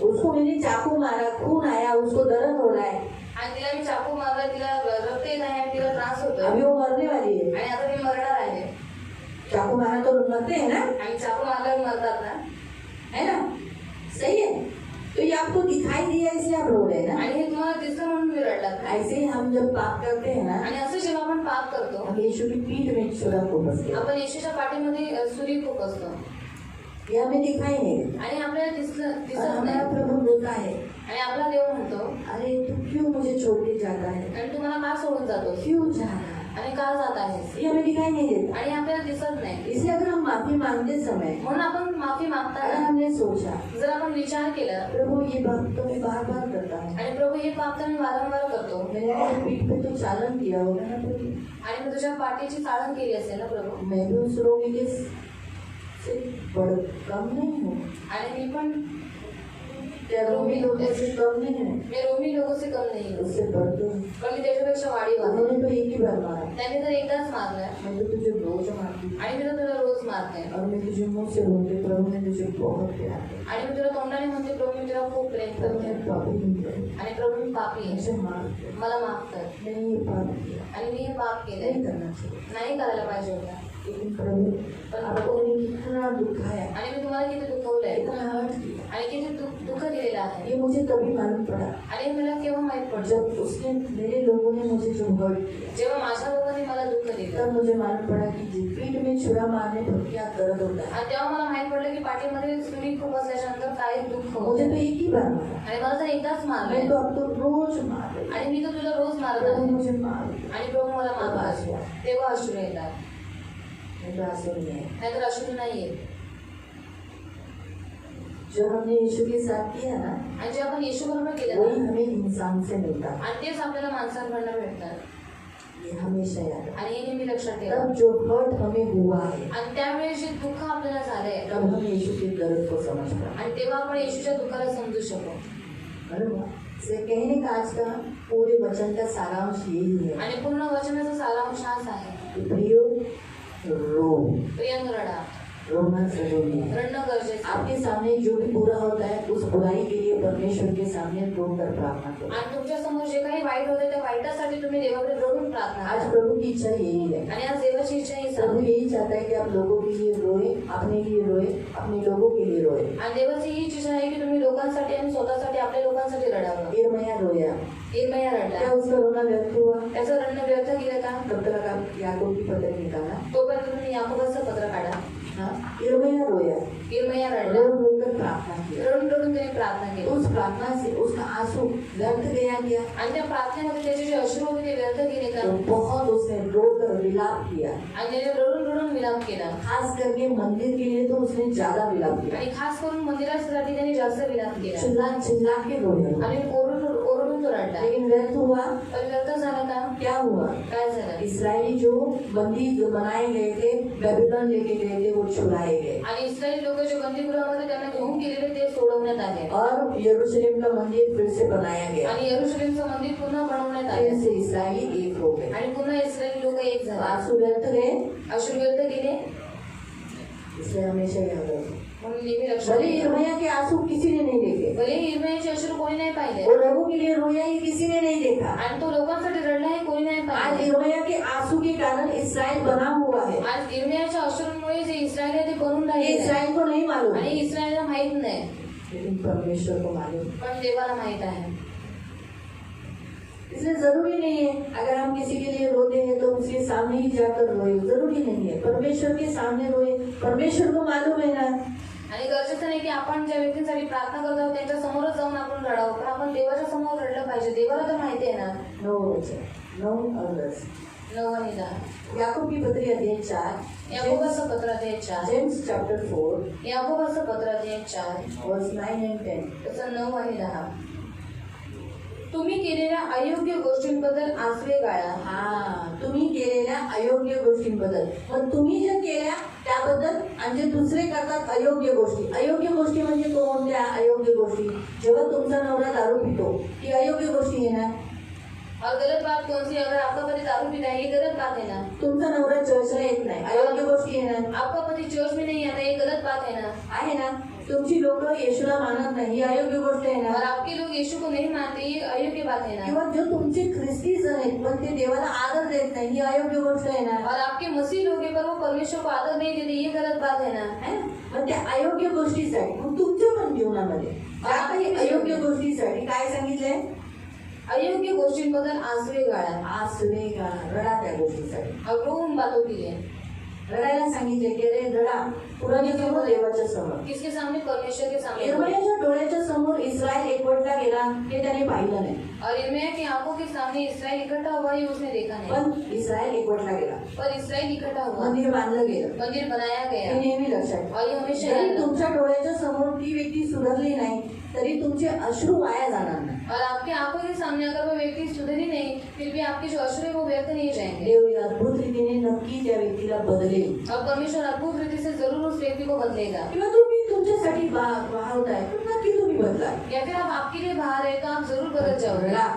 उसको मैंने चाकू मारा, खून आया, उसको दर्द हो रहा है, आणि तिला मी चाकू मारला, तिला रक्त येत आहे आणि तिला त्रास होतोय अभी वो मरने वाली है। आणि आता मी मरणार आहे. चाकू मारा तो मरते हैं ना, आणि चाकू मारल्यावर मरतात ना. है ना? सही है। तो ये आपको दिखाई दिया इसलिए आप रो रहे हैं ना। आणि हे तुम्हाला दिसलं म्हणून मी रडलात. ऐसे ही हम जब पाप करते हैं ना, आणि असं जेव्हा आपण पाप करतो हम यीशु की पीठ में छुरा को बसते हैं, आपण येशूच्या पाठीमध्ये सुरी खूप असतो ये हमें दिखाई नहीं देता। आणि आपल्याला दिसत और हमारा नाही प्रभु बोलता है, आणि आपला देव म्हणतो अरे तू क्यों मुझे छोड़ के जाता है, आणि तुम्हाला का सोडून जातो क्यों जा रहा है? आणि का जात आहेस ये हमें दिखाई नहीं देता। आणि आपल्याला दिसत नाही. इसलिए अगर हम माफी मांगते समय म्हणून आपण माफी अगर मागताना हमने सोचा, जर आपण विचार केला प्रभु ये बात तो मैं बार बार करता हूँ, आणि प्रभू हे पाप तर मी वारंवार करतो मैंने तेरे पीठ पे तो चालन किया होगा ना प्रभु, आणि मी तुझ्या पाठीची चाळण केली असेल ना प्रभू मैं भी उस रोगी के से बड़ कम नहीं हूँ, आणि मी पण क्या रोगी लोगों से कम नहीं है, मी रोमी लोगों से कम नाही हूँ. उससे बढ़ते हूँ। पण मी त्याच्यापेक्षा वाढीव आहे. उन्होंने तो एक ही बार मारा, त्याने तर एकदाच मारलाय मैं तो तुझे रोज मारती हूँ, आणि मी तर तुला रोज मारते और मैं तुझे मुंह से बोलते प्रभु ने तुझे बहुत प्यार किया, आणि मी तुला तोंडाने म्हणते प्रभू मी तुला खूप प्रेम तो करते मैं पापी हूँ प्रभु, आणि प्रभू मी पापी आहे मुझे माफ कर, मला माफ कर. मैंने ये पाप किया, आणि मी हे पाप केलंय नहीं करना चाहिए, नाही करायला पाहिजे होतं. लेकिन प्रभु आपको मैंने कितना दुखाया, आणि मी तुम्हाला किती दुखवलंय कितना हर्ट किया, आणि किती दुःख दिलेलं आहे ये मुझे तभी मालूम पड़ा आणि मला केव्हा माहित पडलं जब उसने, मेरे लोगों ने मुझे जो हर्ट किया, जेव्हा माझ्या लोकांनी मला दुःख दिलं तब मुझे मालूम पड़ा कि पीठ में छुरा मारने पर क्या दर्द होता है। आणि तेव्हा मला माहित पडलं की पाठीमध्ये सुरी खूप असल्याच्यानंतर काय दुःख मुझे होतं तो एक ही बार मारा, आणि मला तर एकदाच मारलंय मैं तो अब तो रोज मार रही हूँ, आणि मी तर तुला रोज मारत प्रभु आहे मुझे मार, आणि प्रभू मला मारतात तेव्हा अश्रू येतात मैं तो आंसू नहीं है। नाहीतर अश्रू नाही येत. जो हमने यीशु के साथ किया ना, आणि जे आपण येशू बरोबर केलं वही ना हमें इंसान से मिलता है, आणि तेच आपल्याला माणसांकडनं भेटतात. ये हमेशा याद रखना। आणि हे नेहमी लक्षात ठेवा. तब जो हर्ट हमें हुआ है, आणि त्यावेळेस जे दुःख आपल्याला झालंय तब हम यीशु के दर्द को समझ पाए। आणि तेव्हा आपण येशूच्या दुःखाला समजू शकू. बरोबर? से कहने का आज का पूरे वचन का सारांश यही है आणि पूर्ण वचनाचा सारांश हाच आहे कि प्रियो रो, प्रियंग रडा, रोना जरूरी है। रडणं गरजेचं आहे. आपके सामने जो भी बुरा होता है उस बुराई के लिए परमेश्वर के सामने रोकर प्रार्थना करो। आणि तुमच्या समोर जे काही वाईट होते त्या वाईटासाठी तुम्ही देवाकडे रडून प्रार्थना आज करा. प्रभु की इच्छा यही है, आणि आज देवाची इच्छा ही प्रभु सांग यही चाहता है कि आप लोगों के लिए रोए, अपने लिए रोए, अपने लोगों के लिए रोए। आणि देवाची हीच इच्छा आहे की तुम्ही लोकांसाठी आणि स्वतःसाठी आपल्या लोकांसाठी रडावं. यिर्मयाह रोया, इर्मया क्या रडला, उसका रोना व्यर्थ हुआ? त्याचं रडणं व्यर्थ गेलं का? तब तक आप याकूब की पत्र निकाला, तोपर्यंत तुम्ही याकोबाचं पत्र काढा हाँ, यिर्मयाह रोया, यिर्मयाह रडला, रोकर प्रार्थना की। रडून रडून त्याने प्रार्थना केली उस प्रार्थना से उसका आंसू व्यर्थ गया क्या? आणि त्या प्रार्थनेमध्ये त्याचे जे अश्रू होते ते व्यर्थ गेले का तो बहुत उसने रोकर विलाप किया, आणि त्याने रडून रडून विलाप केला खास करके मंदिर के लिए तो उसने ज्यादा विलाप किया, आणि खास करून मंदिरासाठी त्याने जास्त विलाप केला चिल्ला चिल्ला के रोया। आणि ओरडून ओरडून तो रडला लेकिन व्यर्थ हुआ, पण व्यर्थ झाला का क्या हुआ? काय झालं इसराइली जो बंदी जो बनाए गए थे, बेबीलोन लेके गए थे, वो छुड़ाए गए आणि इस्रायली लोक जे बंदीगृहामध्ये त्यांना घेऊन गेलेले ते सोडवण्यात आले और यरूशलेम का मंदिर फिर से बनाया गया। आणि यरूशलेमचं मंदिर पुन्हा बनवण्यात फिर आले से इसराइली एक हो गए, आणि पुन्हा इस्रायली लोक एक झाले आंसू व्यर्थ गए, अश्रू व्यर्थ गेले इसलिए हमेशा याद रखो। म्हणून नेहमी लक्षात भले ठेवा. यिर्मयाह के आंसू किसी ने नहीं देखे, भले यिर्मयाहचे अश्रू कोणी नाही पाहिले वो लोगों के लिए रोया ये किसी ने नहीं देखा। आणि तो लोकांसाठी रडला हे कोणी नाही आज पाहिले यिर्मयाह के आंसू के कारण इसराइल बना हुआ है, आज यिर्मयाहच्या अश्रूंमुळे जे इस्रायल आहे ते बनून ये राहिले इसराइल को नहीं मालूम, आणि इस्रायलला माहित नाही लेकिन परमेश्वर को मालूम। पण देवाला माहित आहे इसलिए जरूरी नहीं है अगर हम किसी के लिए रोते हैं तो उसके सामने ही जाकर रोए, जरूरी नहीं है परमेश्वर के सामने रोए, परमेश्वर को मालूम है ना। आणि गरजेचं नाही की आपण ज्या व्यक्तींसाठी प्रार्थना करत आहोत त्यांच्या समोरच जाऊन आपण रडावं पण आपण देवाच्या समोर रडलं पाहिजे देवाला तर माहिती आहे ना 9 और 10 9 आणि 10 याकूब की पत्री अध्याय 4, याकोबाचं पत्र अध्याय 4 जेम्स चैप्टर 4 याकोबाचं पत्र अध्याय 4 वर्स 9 and 10। त्याचं 9 आणि 10 तुम्ही केलेल्या अयोग्य गोष्टींबद्दल आसवे गाळा हा, तुम्ही केलेल्या अयोग्य गोष्टींबद्दल, मग तुम्ही जे केल्या त्याबद्दल आणि जे दुसरे करतात अयोग्य गोष्टी म्हणजे कोणत्या अयोग्य गोष्टी? जेव्हा तुमचा नवरा दारू पितो ही अयोग्य गोष्टी आहे ना, और गलत बात कौन सी अगर आपका पति दारू पीता है ये गलत बात है ना तुमचा नवरा चर्चला येत नाही अयोग्य गोष्टी आहे ना, आपका पति चर्च में नहीं आता ये गलत बात है ना आहे ना, तुमची लोक येशूला मानत नाही ही अयोग्य गोष्ट आहे और ना, आपके लोग यीशु को नहीं मानते ये अयोग्य बात है ना किंवा जो तुमचे ख्रिस्ती जण आहेत पण ते देवाला आदर देत नाही ही अयोग्य गोष्ट आहे ना, और आपके मसीह लोग हैं पर वो परमेश्वर को आदर नहीं देते ये गलत बात है ना है ना? मग त्या अयोग्य गोष्टीसाठी मग तुमच्या पण जीवनामध्ये ज्या काही अयोग्य गोष्टीसाठी काय सांगितलंय? अयोग्य गोष्टींबद्दल आसवे गाळा आसवे गाळा, रडा त्या गोष्टीसाठी, और रोऊन बातों के लिए रडायला सांगितले की अरे रडा पुराणे समोर देवाच्या समोर। किसके सामने परमेश्वर के सामने यिर्मयाहच्या डोळ्याच्या समोर इस्रायल एकवटला गेला हे त्याने पाहिलं नाही, और यिर्मयाह की आंखों के सामने इस्राएल इकट्ठा हुआ ये उसने देखा नहीं पण इस्रायल एकवटला गेला, पर इस्राएल इकट्ठा हुआ मंदिर बांधलं गेलं, मंदिर बनाया हे गया नेहमी लक्षात ठेवा। और ये हमेशा जरी याद रखो. तुमच्या डोळ्याच्या समोर ती व्यक्ती सुधारली नाही तरी तुमचे अश्रू वाया जाणार नाही। और आपकी आंखों के सामने अगर वो व्यक्ति सुधरी नहीं फिर भी आपके जो अश्रू है वो व्यर्थ नहीं जाएंगे देव या अद्भुत रीतीने नक्की त्या व्यक्तीला बदलेल, और परमेश्वर अद्भुत रीति से जरूर उस व्यक्ति को बदलेगा किंवा तुम्ही तुमच्यासाठी वाहवताय तर नक्की तुम्ही बदला, या फिर आप आपके लिए बाहर है तो आप जरूर बदल जाओगे रडा,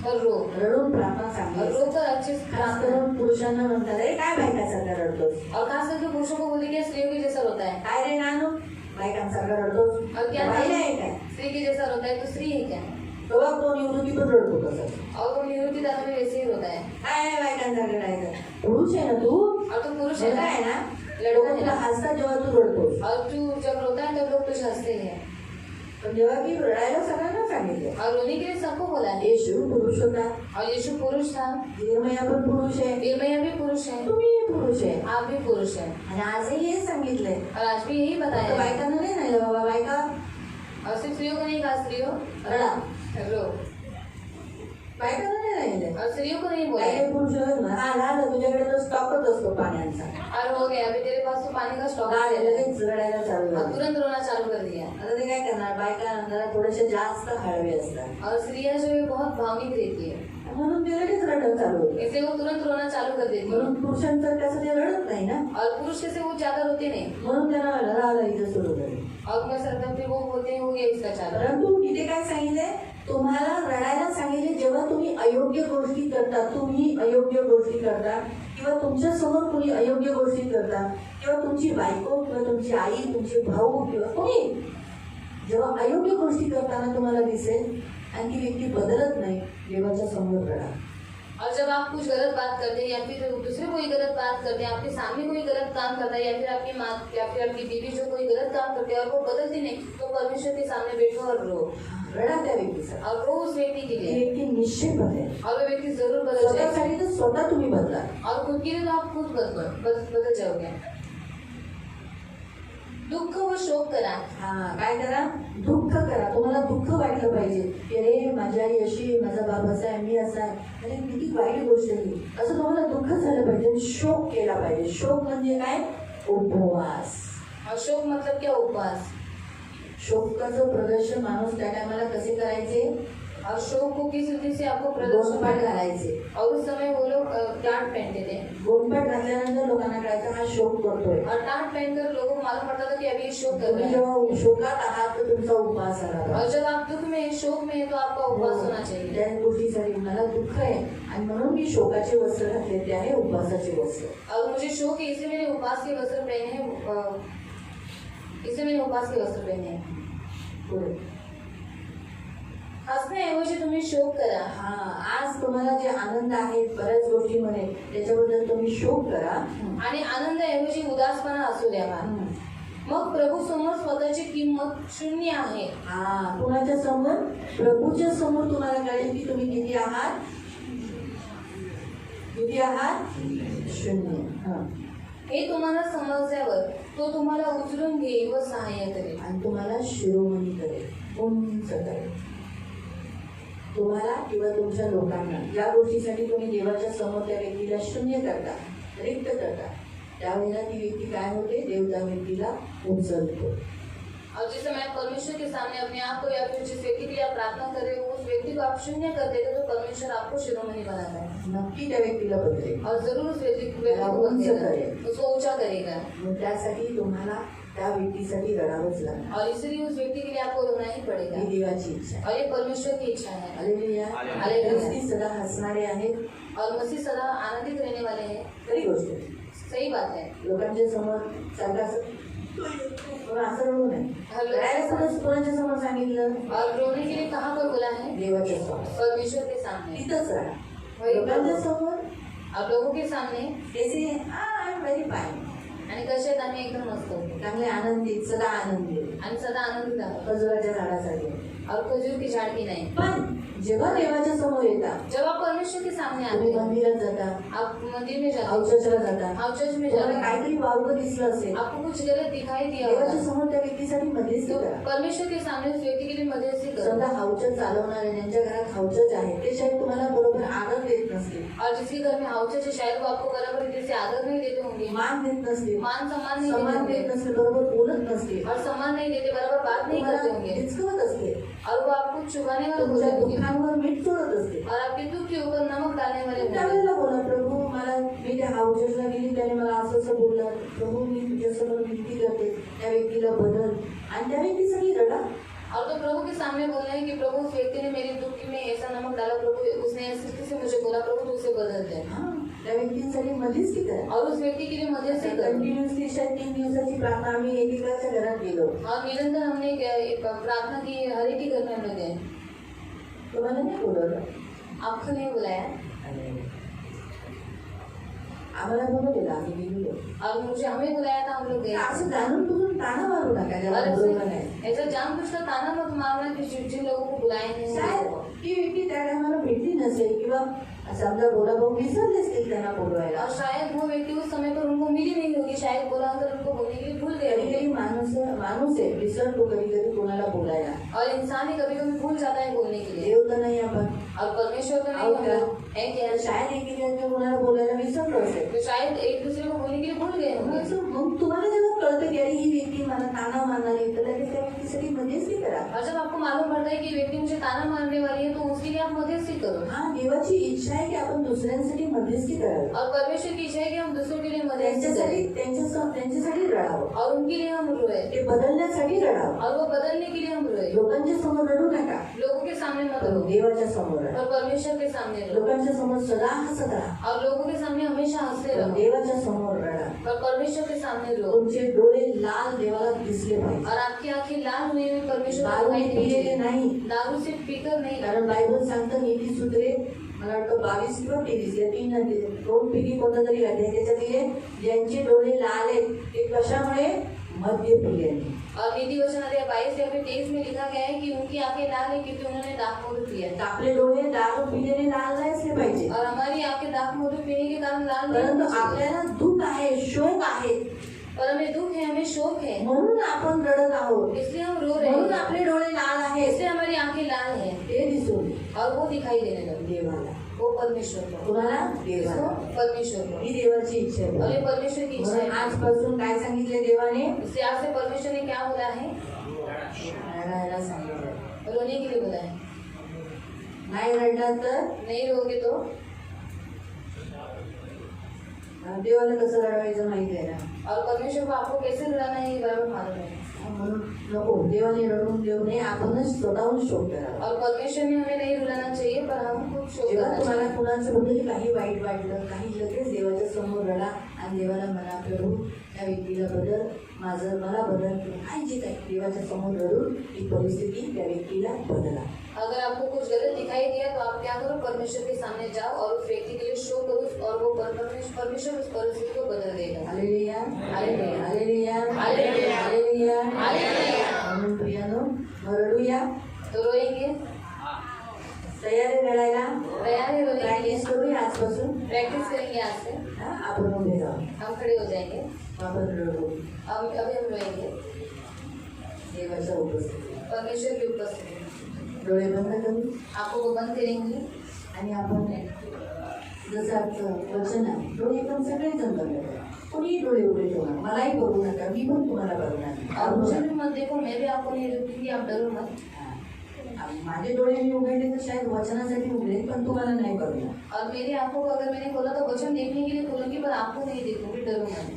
और रो रडून प्रार्थना और सांगितली। रो कर अच्छे से खास प्रार्थना करून पुरुषांना म्हणतात अरे काय बायकासारखा रडतोस, और खास करके पुरुषों को बोले कि स्त्रियों के जैसा होता है काय रे नानू बायकांसारखा रडतोस, और क्या बाईला आहे काय? स्त्री के जैसा होता है तो स्त्री है क्या तेव्हा तो निवृत्ती पण रडतो तसं, और वो निवृत्ति दादा में वैसे ही होता है काय बायकांसारखं रडायचं? पुरुष आहे ना तू, और तू पुरुष है लड़का ना आहे ना, लड़का लोक है तुला ना हसतात जेव्हा तू रडतोस, और तू जब रोता है तब लोग तुझे हंसते हैं पण जेव्हा की रडायला सगळ्यांना सांगितलं। और रोने के लिए सबको बोला है येशू पुरुष होता, और यीशु पुरुष था यिर्मयाह पण पुरुष आहे, यिर्मयाह भी पुरुष है तुम्ही पुरुष आहे, आप भी पुरुष है आणि आजही हे सांगितलंय और आज भी यही फक्त बताया है बायकांना नाही नाही बाबा बायका और सिर्फ स्त्रियों को नहीं कहा स्त्रियों रडा, रो बायकांना नाही राहिले, और स्त्रियों को नहीं बोला काही पुरुष आहेत ना, हा झालं तुझ्याकडे तो स्टॉकच असतो पाण्याचा, और हो गया अभी तेरे पास तो पानी का स्टॉक झालं, है लगेच रडायला चालू और झालं। तुरंत रोना चालू कर दिया आता ते काय करणार, बायका जरा थोडेसे जास्त हळवे असतात और स्त्रियां जो है बहुत भावनिक रहती है म्हणून ते लगेच रडत चालू होते, इसलिए वो तुरंत रोना चालू कर देती है म्हणून पुरुषांचं कसं ते रडत नाही ना, और पुरुष कैसे वो ज्यादा रोते नहीं म्हणून त्यांना राहायला इथं सुरू झाली। और मैं सरकार फिर वो बोलते हैं हो गया इसका चालू परंतु इथे काय सांगितलंय, तुम्हाला रडायला सांगितले जेव्हा तुम्ही अयोग्य गोष्टी करता, तुम्ही अयोग्य गोष्टी करता किंवा तुमच्या समोर कोणी अयोग्य गोष्टी करता किंवा तुमची बायको किंवा तुमची आई तुमचे भाऊ किंवा कोणी जेव्हा अयोग्य गोष्टी करताना तुम्हाला दिसेल आणि ती व्यक्ती बदलत नाही, देवाच्या समोर रडा। और जब आप कुछ गलत बात करते हैं या फिर दूसरे कोई गलत बात करते हैं आपके सामने कोई गलत काम करता है या फिर आपकी माँ या फिर आपकी बीवी जो कोई गलत काम करते हैं और वो बदलती नहीं तो परमेश्वर के सामने बैठो और रो रडा त्या व्यक्तीसाठी, और रो उस व्यक्ति के ती लिए व्यक्ती निश्चय बदलेल, और वो व्यक्ति जरूर बदल जाएगा स्वतःसाठी तर स्वतः तुम्ही बदला। और खुद के लिए तो आप खुद बदल जाओगे दुःख व शोक करा. हा, काय करा? दुःख करा. तुम्हाला दुःख वाटलं पाहिजे की अरे माझी आई अशी आहे, माझा बाबा असा आहे, मी असा आहे, अरे किती वाईट गोष्ट आहे. असं तुम्हाला दुःख झालं पाहिजे आणि शोक केला पाहिजे. शोक म्हणजे काय? उपवास. अशोक मतलब क्या? उपवास. शोकाचं प्रदर्शन माणूस त्या टायमाला कसे करायचे? अशोक को किस रीति से आपको गोंडपाट प्रदर्शन घालायचे. और उस समय वो लोग टाट पहनते थे गोंडपाट घातल्यानंतर लोकांना कळायचं हा शोक करतोय. और टाट पहनकर लोगों को मालूम पड़ता था कि अभी ये शोक कर तुम्ही रहे हैं. जेव्हा शोकात आहात तर तुमचा उपवास आला. और जब आप दुख में हैं, शोक में हैं, तो आपका उपवास होना चाहिए. त्या गोष्टीसाठी मला दुःख आहे आणि म्हणून मी शोकाचे वस्त्र घातले, ते आहे उपवासाचे वस्त्र. और मुझे शोक है, इसलिए मैंने उपवास के वस्त्र पहने हैं. इसलिए मैंने उपवास के वस्त्र पहने हैं. पुढे. हसण्याऐवजी तुम्ही शोक करा. हा, आज तुम्हाला जे आनंद आहे बऱ्याच गोष्टीमध्ये त्याच्याबद्दल तुम्ही शोक करा आणि आनंदाऐवजी उदासपणा असू द्यावा. मग प्रभू समोर स्वतःची किंमत शून्य आहे. हा, कुणाच्या समोर? प्रभूच्या समोर तुम्हाला कळेल की तुम्ही किती आहात. किती आहात? शून्य. हा, हे तुम्हाला समजल्यावर तो तुम्हाला उचलून घेईल व सहाय्य करेल. आणि तुम्हाला शिरोमणी करेल, उंच करेल. तुम्हाला किंवा तुमच्या लोकांना ज्या गोष्टीसाठी तुम्ही देवाच्या समोर त्या व्यक्तीला शून्य करता, रिक्त करता, त्यावेळेला ती व्यक्ती काय होते? देव त्या व्यक्तीला उचलतो. और जिस समय आप परमेश्वर के सामने अपने आप को या फिर जिस व्यक्ति के लिए आप प्रार्थना कर रहे हो उस व्यक्ति को आप शून्य कर देते तो परमेश्वर आपको शिरोमणि बनाता है. नक्की त्या व्यक्तीला बदलेल. और जरूर उस व्यक्ति को बदलेगा, उसको ऊंचा करेगा. मग त्यासाठी तुम्हाला त्या व्यक्तीसाठी रडावंच लागणार. और इसलिए उस व्यक्ति के लिए आपको रोना ही पड़ेगा. ही देवाची इच्छा आहे. और ये परमेश्वर की इच्छा है. हालेलुया. हालेलुया. ख्रिस्ती सदा हसणारे आहेत. और मसीह सदा आनंदित रहने वाले हैं. खरी गोष्ट आहे. सही बात है. लोकांच्या समोर सारखं असं रडू नये. रडायला कोणाच्या समोर सांगितलं? और रोने के लिए कहाँ पर बोला है? देवाच्या समोर. परमेश्वर के सामने. तिथंच राहा. वही लोकांच्या समोर आप लोगों के सामने त्याचे आय एम व्हेरी फाईन, आणि कसे आहेत आम्ही एकदम मस्त होतो चांगले आनंदित, सदा आनंदित, आणि सदा आनंदित आहोत. खजुराच्या झाडासारखे. और खजूर की झाड की नहीं. पण जेव्हा देवाच्या समोर येतात, जब आप परमेश्वर के सामने आते तुम्ही हैं, मंदिरात जाता, आप मंदिर में जाते अवचर्चला जाता, हैं, आप चर्च में तुम्हाला जाते हैं, काहीतरी वावगं दिसलं असेल, आपको कुछ गलत दिखाई दिया देवाच्या होगा समोर त्या व्यक्तीसाठी मध्यस्थी तो करा. परमेश्वर के सामने उस व्यक्ति के लिए मध्यस्थी करो. समजा हावचर चालवणारे, ज्यांच्या घरात हावचच आहे, ते शायद तुम्हाला बरोबर आदर देत नसतील, और जिसके घर में हाउचर्च है शायद वो आपको बराबर रीति से आदर नहीं देते होंगे, मान देत नसतील, मान सम्मान नहीं सन्मान देते देत होंगे, नसतील, बरोबर बोलत नसतील, और सम्मान नहीं देते, बराबर बात नहीं करते तुम्हाला होंगे, हिचकवत असते, और वो आपको चुभाने वाले तुमच्या बोलते होंगे, दुःखांवर मीठ चोळत असते. और आपके दुख के ऊपर नमक डालने वाले होंगे. त्यावेळेला बोला, प्रभू मला, मी त्या हावचरला गेली, त्याने मला असं असं बोललं, प्रभू मी तुझ्यासमोर विनंती करते, त्या व्यक्तीला बदल, आणि त्या व्यक्तीसाठी रडा. और तो प्रभु के सामने बोलना है कि प्रभु उस व्यक्ति ने मेरे दुख में ऐसा नमक डाला, प्रभु उसने इस रीति से मुझे बोला, प्रभु तू उसे बदल दे. हा, त्या व्यक्तींसाठी मध्यस्थी करा. और उस व्यक्ति के लिए मध्यस्थी करो. कंटिन्युअसली 3 दिवसाची प्रार्थना आम्ही एकेकाच्या घरात गेलो. और निरंतर हमने एक प्रार्थना की, हर एक के घर में हम लोग गए. तुम्हाला नाही बोलवलं, आपको नहीं बुलाया आम्हाला बोलवलेलं, आम्ही गेलो. और मुझे हमें बुलाया था, हम लोग गए. असं जाणून बुजून ताना मारू नका ज्याला और बोलवलं नाही. ऐसा जानबूझकर ताना मत मारना कि जिन लोगों को बुलाए नहीं शायद हैं. ती व्यक्ती त्या टायमाला भेटली नसेल, किंवा समजा बोला भाऊ विसरले असतील त्यांना बोलवायला. और शायद वो व्यक्ति उस समय पर उनको मिली नहीं होगी, शायद बोला कर उनको बोलने के लिए भूल गए कधी होंगे. कधी माणूस आहे, विसरतो कधी कधी कोणाला बोलायला. और इंसान ही कभी कभी भूल जाता है बोलने के लिए. देव तर नाही आपण, और परमेश्वर तो नहीं और होगा, है क्या? शायद एकेकाच्या कोणाला बोलायला विसरलो असेल. तो शायद एक दूसरे को बोलने के लिए भूल गए होंगे. मग तुम्हाला जेव्हा कळतं की अरे ही व्यक्ती मला ताना मारणार आहे, तर लगेच त्या व्यक्तीसाठी मध्यस्थी करा. और जब आपको मालूम पड़ता है कि व्यक्ति मुझे ताना मारने वाली है तो उसके लिए आप मध्यस्थी करो. हा, देवाची इच्छा आहे की आपण दुसऱ्यांसाठी मध्यस्थी करावी, और परमेश्वर की इच्छा है कि हम दूसरों के लिए मध्यस्थी करें त्यांच्यासाठी रडावं, और उनके लिए हम रोए, ते बदलण्यासाठी रडावं. और वो बदलने के लिए हम रोए. लोकांच्या समोर रडू नका, लोगों के सामने मत पण रो, देवाच्या समोर रडा. और परमेश्वर के सामने रो. लोकांच्या समोर सदा हसत राहा, और लोगों के सामने हमेशा हंसते पण रहो, देवाच्या समोर रडा. और परमेश्वर के सामने रो. तुमचे डोळे लाल देवाला दिसले पाहिजे. और आपकी आंखें लाल हुई हुई परमेश्वर को दारू दिखाई देनी पिलेले चाहिए. नाही, दारू से पीकर नहीं. कारण बायबल सांगतं नीती सूत्रे, मला वाटतं 22 किंवा 23 या 2 पिढी कोणता तरी घातले, त्याच्यात दिले ज्यांचे डोळे लाल आहेत ते कशामुळे? मद्य पिल्याने. और नीति वचन अध्याय 22 या फिर 23 में लिखा गया है कि उनकी आंखें लाल है क्योंकि उन्होंने दाख मधु पिया. तर आपले डोळे दारू पिल्याने लाल नाही असले पाहिजे, और हमारी आंखें दाख मधु पीने के कारण लाल नहीं परंतु होनी चाहिए. आपल्याला दुःख आहे, शोक आहे, पर हमें दुख है, हमें शोक है, म्हणून आपण रडत आहोत, इसलिए हम रो रहे म्हणून हैं, आपले डोळे लाल आहेत. इसलिए हमारी आंखें लाल हैं ते दिसून और वो दिखाई देने लगे देवाला, वो परमेश्वर को, कुणाला? देवाला. परमेश्वर को. ही देवाची इच्छा और आहे. ये परमेश्वर की इच्छा म्हणून है. आजपासून काय सांगितले देवाने? इसलिए आज से परमेश्वर ने क्या बोला है? रडायला सांगितलं. रोने के लिए बोला है. नाही रडला तर नहीं रोगे तो देवाला कसं रडवायचं माहिती आहे ना. और परमेश्वर को आपको कैसे रुलाना है ये बराबर मालूम है. म्हणून नको, देवाने रडवून देऊ नये, आपणच स्वतःहून शोक करावा. और परमेश्वर ने हमें नहीं रुलाना चाहिए, पर हम खुद शोक जेव्हा करना तुम्हाला चाहिए. कुणाचं बद्दल काही वाईट वाटलं, काही लगेच देवाच्या समोर रडा आणि देवाला म्हणा, प्रभू त्या व्यक्तीला बदल, मला बदल, काय जे काही देवाच्या समोर रडून ही परिस्थिती त्या व्यक्तीला बदला. अगर आपको कुछ गलत दिखाई दिया तो आप क्या करो, परमेश्वर के सामने जाओ और उस व्यक्ति के लिए शो करो और वो परमेश्वर उस परिस्थिति को बदल देगा. Hallelujah, hallelujah, hallelujah, hallelujah, hallelujah, hallelujah. म्हणून प्रियानो, मग रडूया. तो रोएंगे, तयार आहे रडायला. तैयार है रोने के लिए. प्रॅक्टिस करूया आजपासून. प्रैक्टिस करेंगे आज से. हा, आपण उभे राहू, हम खड़े हो जाएंगे. आपण रडू अभी हम रोएंगे देवाच्या उपस्थितीत. परमेश्वर की उपस्थिति. डोळे बंद करू आंखों को बंद करेंगे आणि आपण जसं आजचं वचन आहे, डोळे पण सगळेजण बंद करा. कोणी डोळे उघडे ठेवा, मलाही बघू नका, मी पण तुम्हाला बघणार. और मुझे भी मत देखो, मैं भी आपको नहीं रोकूंगी, आप डरो मत. माझे डोळे मी उघडले तर शायद वचनासाठी उघडले, पण तुम्हाला नाही बघणार. और मेरी आंखों को अगर मैंने खोला तो वचन देखने के लिए खोलूंगी, पर आपको नहीं देखूंगी, डरो मत.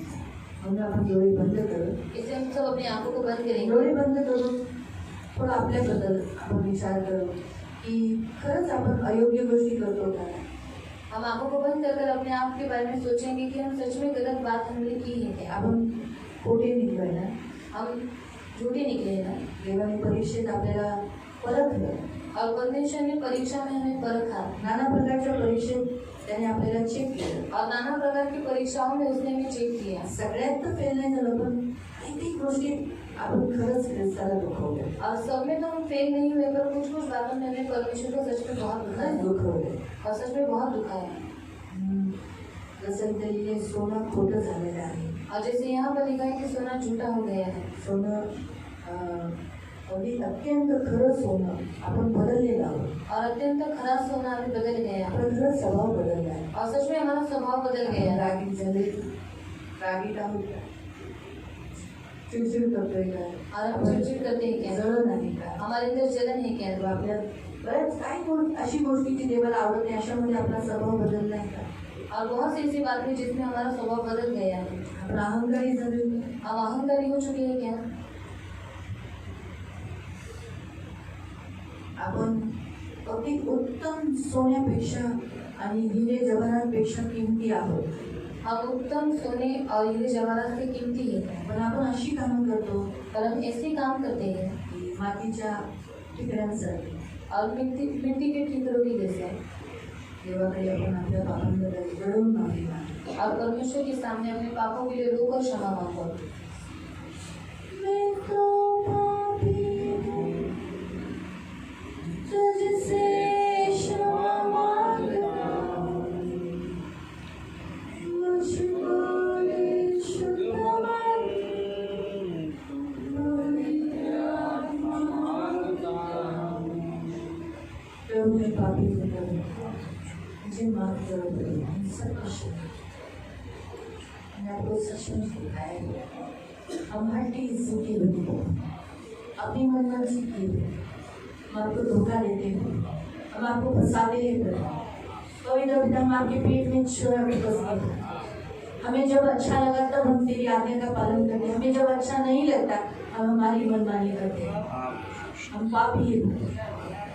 म्हणून आपण डोळे बंद करू. इसलिए हम सब अपनी आंखों को बंद करेंगे. डोळे बंद करू, थोडं आपल्याबद्दल आपण विचार करू की खरंच आपण अयोग्य गोष्टी करतो का. हम आंखों को बंद कर अपने आप के बारे में सोचेंगे कि हम सच में गलत बात हमने की है क्या. आपण खोटे निघलोय ना, हम झूठे निकले हैं ना. देवाने परीक्षेत आपल्याला परखलं. और परमेश्वर ने परीक्षा में हमें परखा. नाना प्रकारच्या परीक्षेत त्याने आपल्याला चेक केलं. और नाना प्रकार की परीक्षाओं में उसने हमें चेक किया. सगळ्यात तर फेल नाही झालं, पण काही गोष्टी आपण खरंच ख्रिस्ताला दुखवलं. और सब में तो हम फेल नहीं हुए, पर कुछ कुछ बातों में हमें परमेश्वर को सच में बहुत दुखा है. दुखवलं. और सच में बहुत दुखा है. जसं इथे लिहिले, सोनं खोटं झालेलं आहे. और जैसे यहाँ पर लिखा है कि सोना झूठा हो गया है. सोनं अगदी अत्यंत खरं सोनं आपण बदललेलं आहोत. और अत्यंत खराब सोना अभी बदल गया है. आपला खरंच स्वभाव बदलला आहे. और सच में हमारा स्वभाव बदल गया है. रागीट झाले, रागीट आहोत, चिडचिड करतोय काय, और हम चिड़चिड़ करते हैं क्या, जळण नाही का, हमारे अंदर जलन है क्या. किंवा आपल्या बऱ्याच काही अशी गोष्टी की देवाला आवडत नाही, अशामध्ये आपला स्वभाव बदलला आहे का. और बहुत सी ऐसी बात हुई जिसमें हमारा स्वभाव बदल गया है. आपण अहंकारी झाले, हम अहंकारी हो चुके हैं क्या. आपण अगदी उत्तम सोन्यापेक्षा आणि हिरे जवाहरांपेक्षा किमती आहोत. हम उत्तम सोने और हीरे जवाहरात से कीमती है. पण आपण अशी कामं करतो और हम ऐसे काम करते हैं की मातीच्या ठिकड्यांसाठी. और मिट्टी के ठिकरों की जैसे. देवाकडे आपण आपल्या पापांबद्दल रडून माफी मागतो. और परमेश्वर के सामने अपने पापों के लिए रोकर क्षमा मांगो. मैं तो पापी हूँ, तुझसे क्षमा मांगता हूँ, मुझको ले शुद्ध मन, मेरी आत्मा मांगता हूँ. प्रभु मैं पापी हूँ, मुझे माफ करो प्रभु, सब कुछ मैंने आपको सचमुच दिखाया. हम हर चीज झूठी होती हो, अपनी मनमर्जी की हो, हम आपको धोखा देते हो, हम आपको फंसाते हैं. कभी कभी हम आपके पेट में छुरा भी फंसते हैं. हमें जब अच्छा लगा तब हम तेरी आज्ञा का पालन करते हैं, हमें जब अच्छा नहीं लगता हम हमारी मनमानी करते हैं. हम पापी हैं,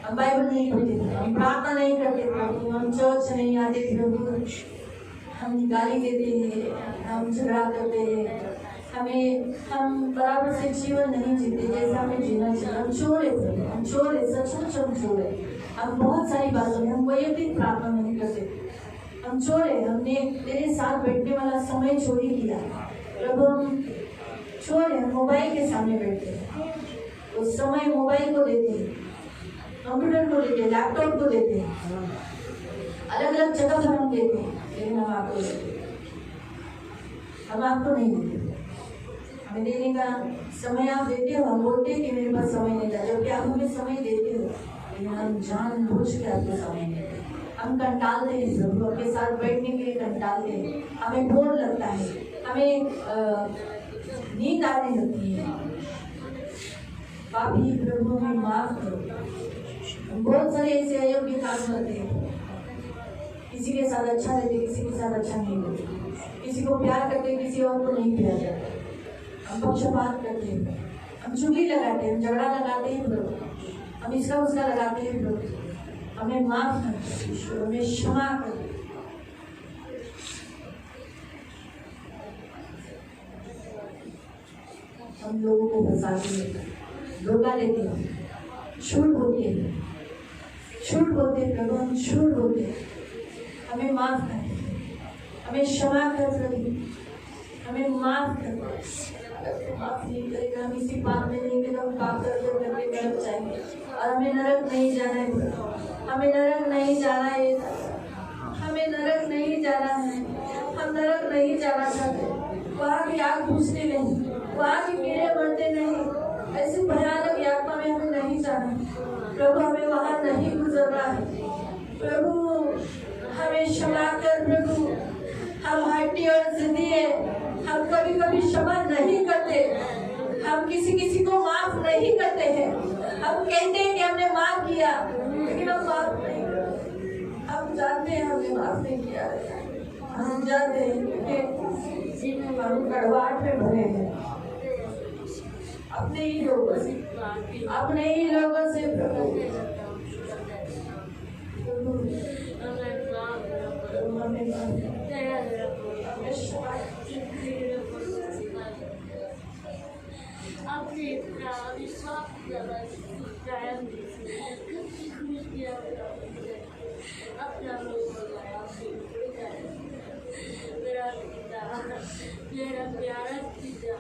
हम बाइबल नहीं पढ़ते थे, हम प्रार्थना नहीं करते प्रभु, हम चर्च नहीं आते प्रभु, हम गाली देते हैं, हम झगड़ा करते हैं, हम बराबर से जीवन नहीं जीते जैसा हमें जीना चाहिए. हम चोर है, हम चोर है, सचमुच हम चोर है. हम बहुत सारी बातों में हम वैयक्तिक प्रार्थना नहीं करते. हम चोर है, हमने तेरे साथ बैठने वाला समय चोरी किया प्रभु. हम चोर है, हम मोबाइल के सामने बैठते हैं, उस समय मोबाइल को देते हैं, कंप्यूटर को देते हैं, लैपटॉप को देते हैं, अलग अलग जगह पर हम देते हैं, लेकिन हम आपको देते हैं, हम आपको नहीं देते. हमें देने का समय आप देते हो। हम बोलते हैं कि मेरे पास समय नहीं था, जबकि आप हमें समय देते हो, लेकिन हम जानबूझ के आपको समय नहीं देते। हम कंटालते हैं प्रभु, आपके साथ बैठने के लिए कंटालते हैं, हमें बोर लगता है, हमें नींद आने लगती है। पापी प्रभु हमें माफ करो। बहुत सारे ऐसे अयोग्य काम करते हैं, किसी के साथ अच्छा रहते, किसी के साथ अच्छा नहीं रहते, किसी को प्यार करते, किसी और को नहीं प्यार करते, हम पक्षपात करते हैं, हम चुगली लगाते हैं, हम झगड़ा लगाते हैं प्रभु, हम इसका उसका लगाते हैं प्रभु। हमें माफ कर ईश्वर, हमें क्षमा कर। हम लोगों को फंसाते हैं, धोखा देते हैं, झूठ बोलते हैं, झूठ बोलते हैं प्रभु, हम झूठ बोलते हैं। हमें माफ कर, हमें क्षमा कर प्रभु, हमें माफ कर। माफ नहीं करेगा, हम इसी पाप में नहीं करेगा, हम पाप करते करते नरक जाएंगे और हमें नरक नहीं जाना है। हमें नरक नहीं जाना है, हमें नरक नहीं जाना है, हम नरक नहीं जाना चाहते। वहाँ की आग बुझती नहीं, वहाँ के कीड़े मरते नहीं, ऐसी भयानक यात्रा में हमें नहीं जाना प्रभु, हमें वहाँ नहीं गुजरना है प्रभु। हमें क्षमा कर प्रभु, हम हट्टी और जिद्दी है, हम कभी कभी क्षमा नहीं करते, हम किसी किसी को माफ नहीं करते हैं। हम कहते हैं कि हमने माफ किया, लेकिन हम माफ नहीं करते। हम जानते हैं हमने माफ नहीं किया, हम जानते हैं कि हम कड़वाहट में भरे हैं अपने ही लोगों से, अपने ही लोगों से प्रभु। मेरा प्यारा पिता,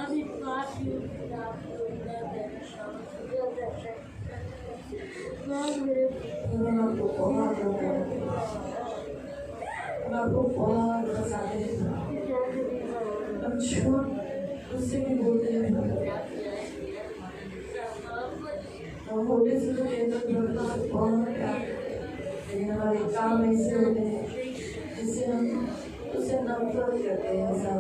अभी पापी हम झूठ उससे भी बोलते हैं, हम होते से तो कहते हैं बहुत प्यार, लेकिन हमारे काम ऐसे होते हैं जिससे हम उससे नफरत करते हैं। ऐसा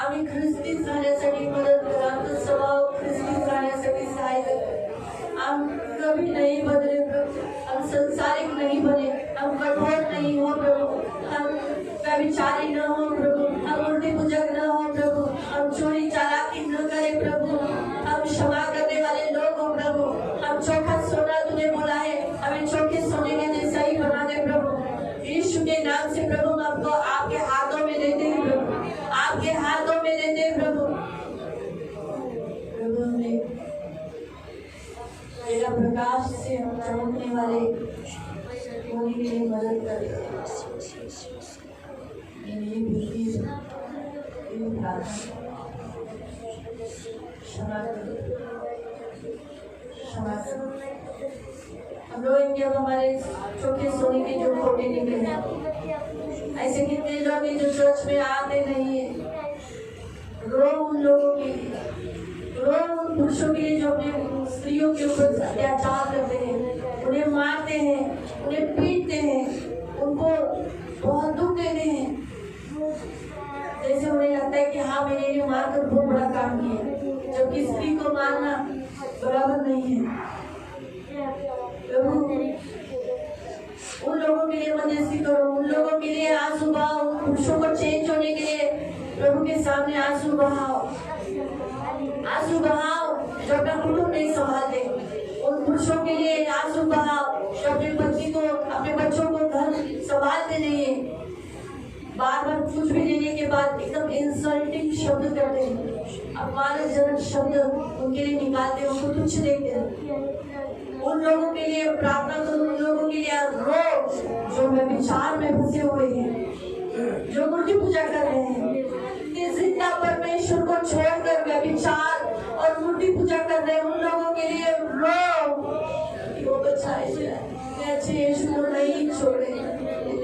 आम्ही ख्रिस्ती झाण्यासाठी मदत करा, आमचा स्वभाव ख्रिस्ती झाण्यासाठी सहाय्य करा। हम कभी नहीं बदले प्रभु, हम संसारिक नहीं बने, हम कठोर नहीं हो प्रभु, हम व्यभिचारी न हो प्रभु, हम उल्टी पूजक न हो प्रभु, हम चोरी चालाकी न करे प्रभु, हम क्षमा करने वाले लोग हो प्रभु। हम चोखा सोना तुमने बोला है, हमें चोखे सोने के जैसा ही बना दे प्रभु। यीशु के नाम से प्रभु हम आपको आपके हाथों में देते हैं प्रभु, आपके हाथों में देते हैं प्रभु। प्रभु हमें तेरा प्रकाश से हम चमकने वाले होने के लिए मदद कर। हम रोएंगे अब हमारे चोखे सोने के जो खोटे निकले हैं। ऐसे कितने लोग हैं जो चर्च में आते नहीं है, रो उन लोगों के लिए, रो उन पुरुषों के लिए जो अपने स्त्रियों के ऊपर अत्याचार करते हैं, उन्हें मारते हैं, उन्हें पीटते हैं, उनको बहुत दुख देते हैं, जैसे उन्हें लगता है कि हाँ मैंने इन्हें मारकर बहुत बड़ा काम किया, जबकि स्त्री को मारना बराबर नहीं है। उन लोगों के लिए मध्यस्थी करो, उन लोगों के लिए आंसू बहाओ, उन पुरुषों को चेंज होने के लिए प्रभु के सामने आंसू बहाओ, आंसू बहाओ जो अपना कुटुंब नहीं संभालते, उन पुरुषों के लिए आंसू बहाओ जो अपने पत्नी को, अपने बच्चों को घर संभालते नहीं है, बार बार कुछ भी देने के बाद एकदम इंसल्टिंग शब्द करते हैं, अपमानजनक शब्द उनके लिए निकालते हैं, उनको तुच्छ देखते हैं। उन लोगों के लिए प्रार्थना करो, उन लोगों के लिए रो जो व्यभिचार में फंसे हुए हैं, जो मूर्ति पूजा कर रहे हैं, जिंदा परमेश्वर को छोड़कर व्यभिचार और मूर्ति पूजा कर रहे हैं, उन लोगों के लिए रो कि वो बचाए जाए। अच्छे यीशु को नहीं छोड़े,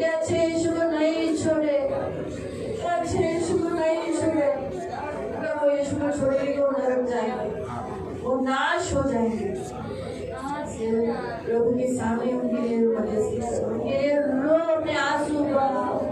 अच्छे यीशु को नहीं छोड़े, अच्छे यीशु को नहीं छोड़े। अगर वो यीशु को छोड़ेंगे वो नरक जाएंगे, वो नाश हो जाएंगे। प्रभु के सामने उनके लिए मध्यस्थी करो, उनके लिए रो, अपने आंसू बहाओ।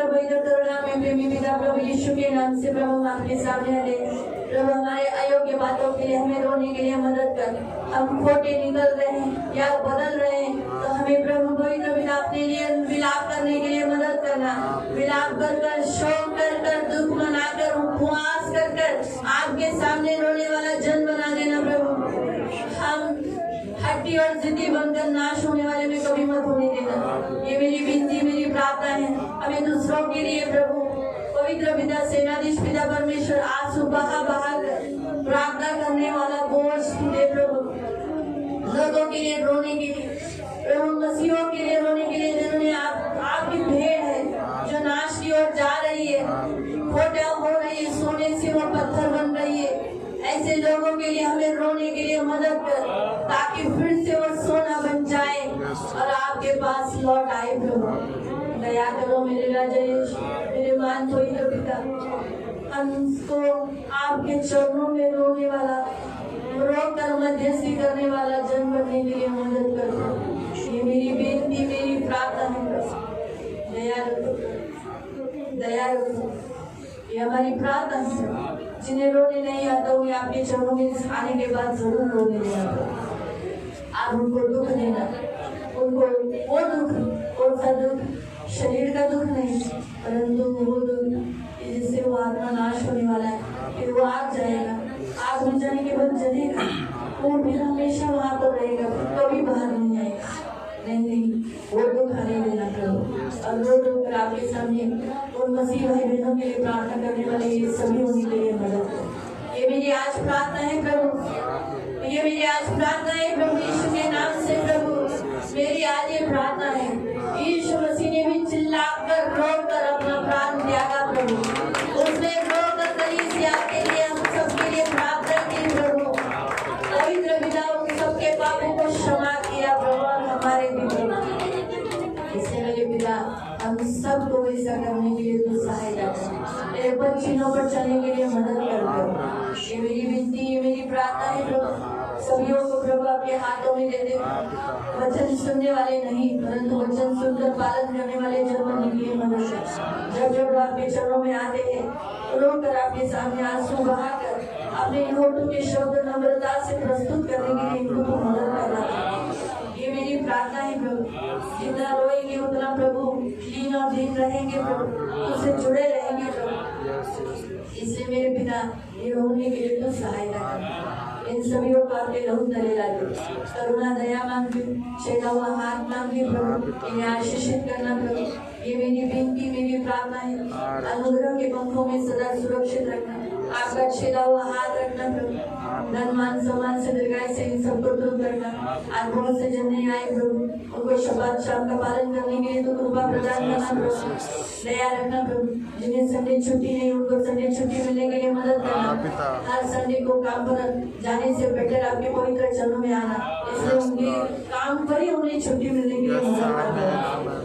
पवित्र करुणा में प्रेमी पिता प्रभु यीशु के नाम से प्रभु हम आपके सामने आए। प्रभु हमारे अयोग्य बातों के लिए हमें रोने के लिए मदद कर। हम खोटे निकल रहे हैं या बदल रहे हैं तो हमें प्रभु पवित्र पिता अपने लिए विलाप करने के लिए मदद करना। विलाप कर कर, शोक कर कर, दुख मनाकर, उपवास कर कर आपके सामने रोने वाला जन बना देना प्रभु। हम हड्डी और जिद्दी बनकर नाश होने वाले में कभी मत होने देना। ये मेरी विनती, मेरी प्रार्थना है। हमें दूसरों के लिए प्रभु पवित्र पिता, सेनाधीश पिता परमेश्वर, आंसू बहा बहा कर प्रार्थना करने वाला बोझ दे प्रभु। लोगों के लिए रोने के लिए, प्रभु मसीहों के लिए रोने के लिए, जिन्होंने आपकी भेड़ है जो नाश की ओर जा रही है, खोटा हो रही है, सोने से वो पत्थर बन रही है। ऐसे लोगों के लिए हमें रोने के लिए मदद कर, ताकि फिर से वो सोना बन जाए और आपके पास लौट आए प्रभु। दया करो मेरे राजा यीशु, मेरे मान पवित्र पिता, हमको आपके चरणों में रोने वाला, रो कर मध्यस्थी करने वाला जन बनने के लिए मदद करो। ये मेरी बेनती, मेरी प्रार्थना है। दया रखो, दया रखो। ये हमारी प्रार्थना है। जिन्हें रोने नहीं आता हुए आपके चरणों में आने के बाद जरूर रोने देना। आप उनको दुख देना, उनको वो दुख, कौन सा दुख, शरीर का दुख नहीं, परंतु वो दुख जिससे वो आत्मा नाश होने वाला है। फिर वो आग जाएगा, आग में जाने के बाद जलेगा, वो फिर हमेशा वहाँ पर रहेगा, कभी बाहर नहीं आएगा। नहीं, वो दुख आने देना प्रभु। और वो दुख आपके सामने उन मसीह भाई बहनों के लिए प्रार्थना करने वाले ये सभी होने के लिए मदद करो। ये मेरी आज प्रार्थना है प्रभु, ये मेरी आज प्रार्थना है प्रभु यीशु के नाम से प्रभु। मेरी आज ये प्रार्थना है। यीशु मसीह ने भी चिल्लाकर रोकर अपना प्राण त्यागा प्रभु। उसने रोकर कलीसिया के लिए, हम सबके लिए प्रार्थना की प्रभु। पवित्र पिता उन सबके पापों को क्षमा किया प्रभु, हमारे भी प्रभु। इससे मेरे पिता हम सबको ऐसा करने के लिए तू सहायता कर। मेरे पद चिन्हों पर चलने के लिए मदद कर दो। ये मेरी विनती, ये मेरी प्रार्थना है प्रभु। सभी को प्रभु आपके हाथों में दे दे। वचन सुनने वाले नहीं, परंतु वचन सुनकर पालन करने वाले जन बनने के लिए मदद कर। जब जब आपके चरणों में आते हैं, रोकर आपके सामने आंसू बहाकर अपने होठों के शब्द नम्रता से प्रस्तुत करने के लिए इनको तो मदद करना। ये मेरी प्रार्थना है प्रभु। जितना रोएंगे उतना प्रभु लीन और दीन रहेंगे प्रभु, तुझसे जुड़े रहेंगे प्रभु। इसलिए मेरे पिता ये होने के लिए तो सहायता कर। इन सभी को आपके लहू तले लागे। करुणा दया मांगती, छेदा हुआ हाथ मांगती प्रभु, इन्हें आशीषित करना प्रभु। ये मेरी विनती, मेरी प्रार्थना है। अनुग्रह के पंखों में सदा सुरक्षित रखना, आपका छेदा हुआ हाथ रखना प्रभु। धन मान सम्मान से दीर्घायु से इन सबको दूर करना। आज बहुत से जन नहीं आए प्रभु, उनको शब्द शाम का पालन करने के लिए तो कृपा प्रदान करना प्रभु। दया रखना प्रभु। जिन्हें संडे छुट्टी नहीं, उनको संडे छुट्टी मिलने के लिए मदद करना। हर संडे को काम पर जाने से बेटर आपके पवित्र चरणों में आना, इसलिए उनके काम पर ही उन्हें छुट्टी मिलने के लिए मदद करना,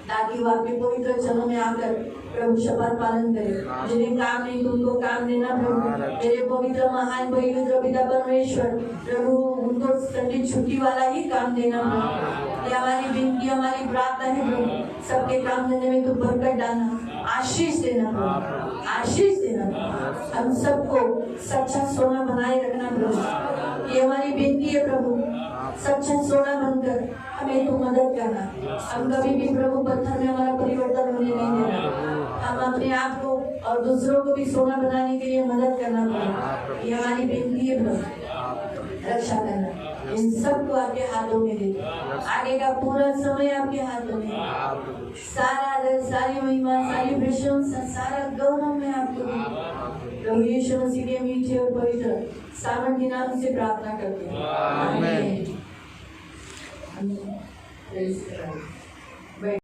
ताकि वो आपके पवित्र चरणों में आकर प्रभु शपथ पालन करे। जिन्हें काम नहीं तो उनको काम देना प्रभु। मेरे पवित्र महान पवित्र पिता परमेश्वर प्रभु, उनको संडे छुट्टी वाला ही काम देना प्रभु। ये हमारी विनती, हमारी प्रार्थना है प्रभु। सबके काम देने में तो बरकत डालना, आशीष देना प्रभु, आशीष देना प्रभु। हम सबको सच्चा सोना बनाए रखना प्रभु। ये हमारी विनती है प्रभु। सच्चा सोना बनकर हमें तो मदद करना। हम कभी भी प्रभु पत्थर में हमारा परिवर्तन होने नहीं देना। हम अपने आप को और दूसरों को भी सोना बनाने के लिए मदद करना प्रभु। ये हमारी विनती है प्रभु। रक्षा करना, इन सबको आपके हाथों में दे। आगे का पूरा समय आपके हाथों में। सारा आदर, सारी महिमा, सारी प्रशंसा, सारा गौरव में आपको दे। प्रभु यीशु मसीह के मीठे और पवित्र सामर्थ्य नाम से प्रार्थना करते हैं, आमीन।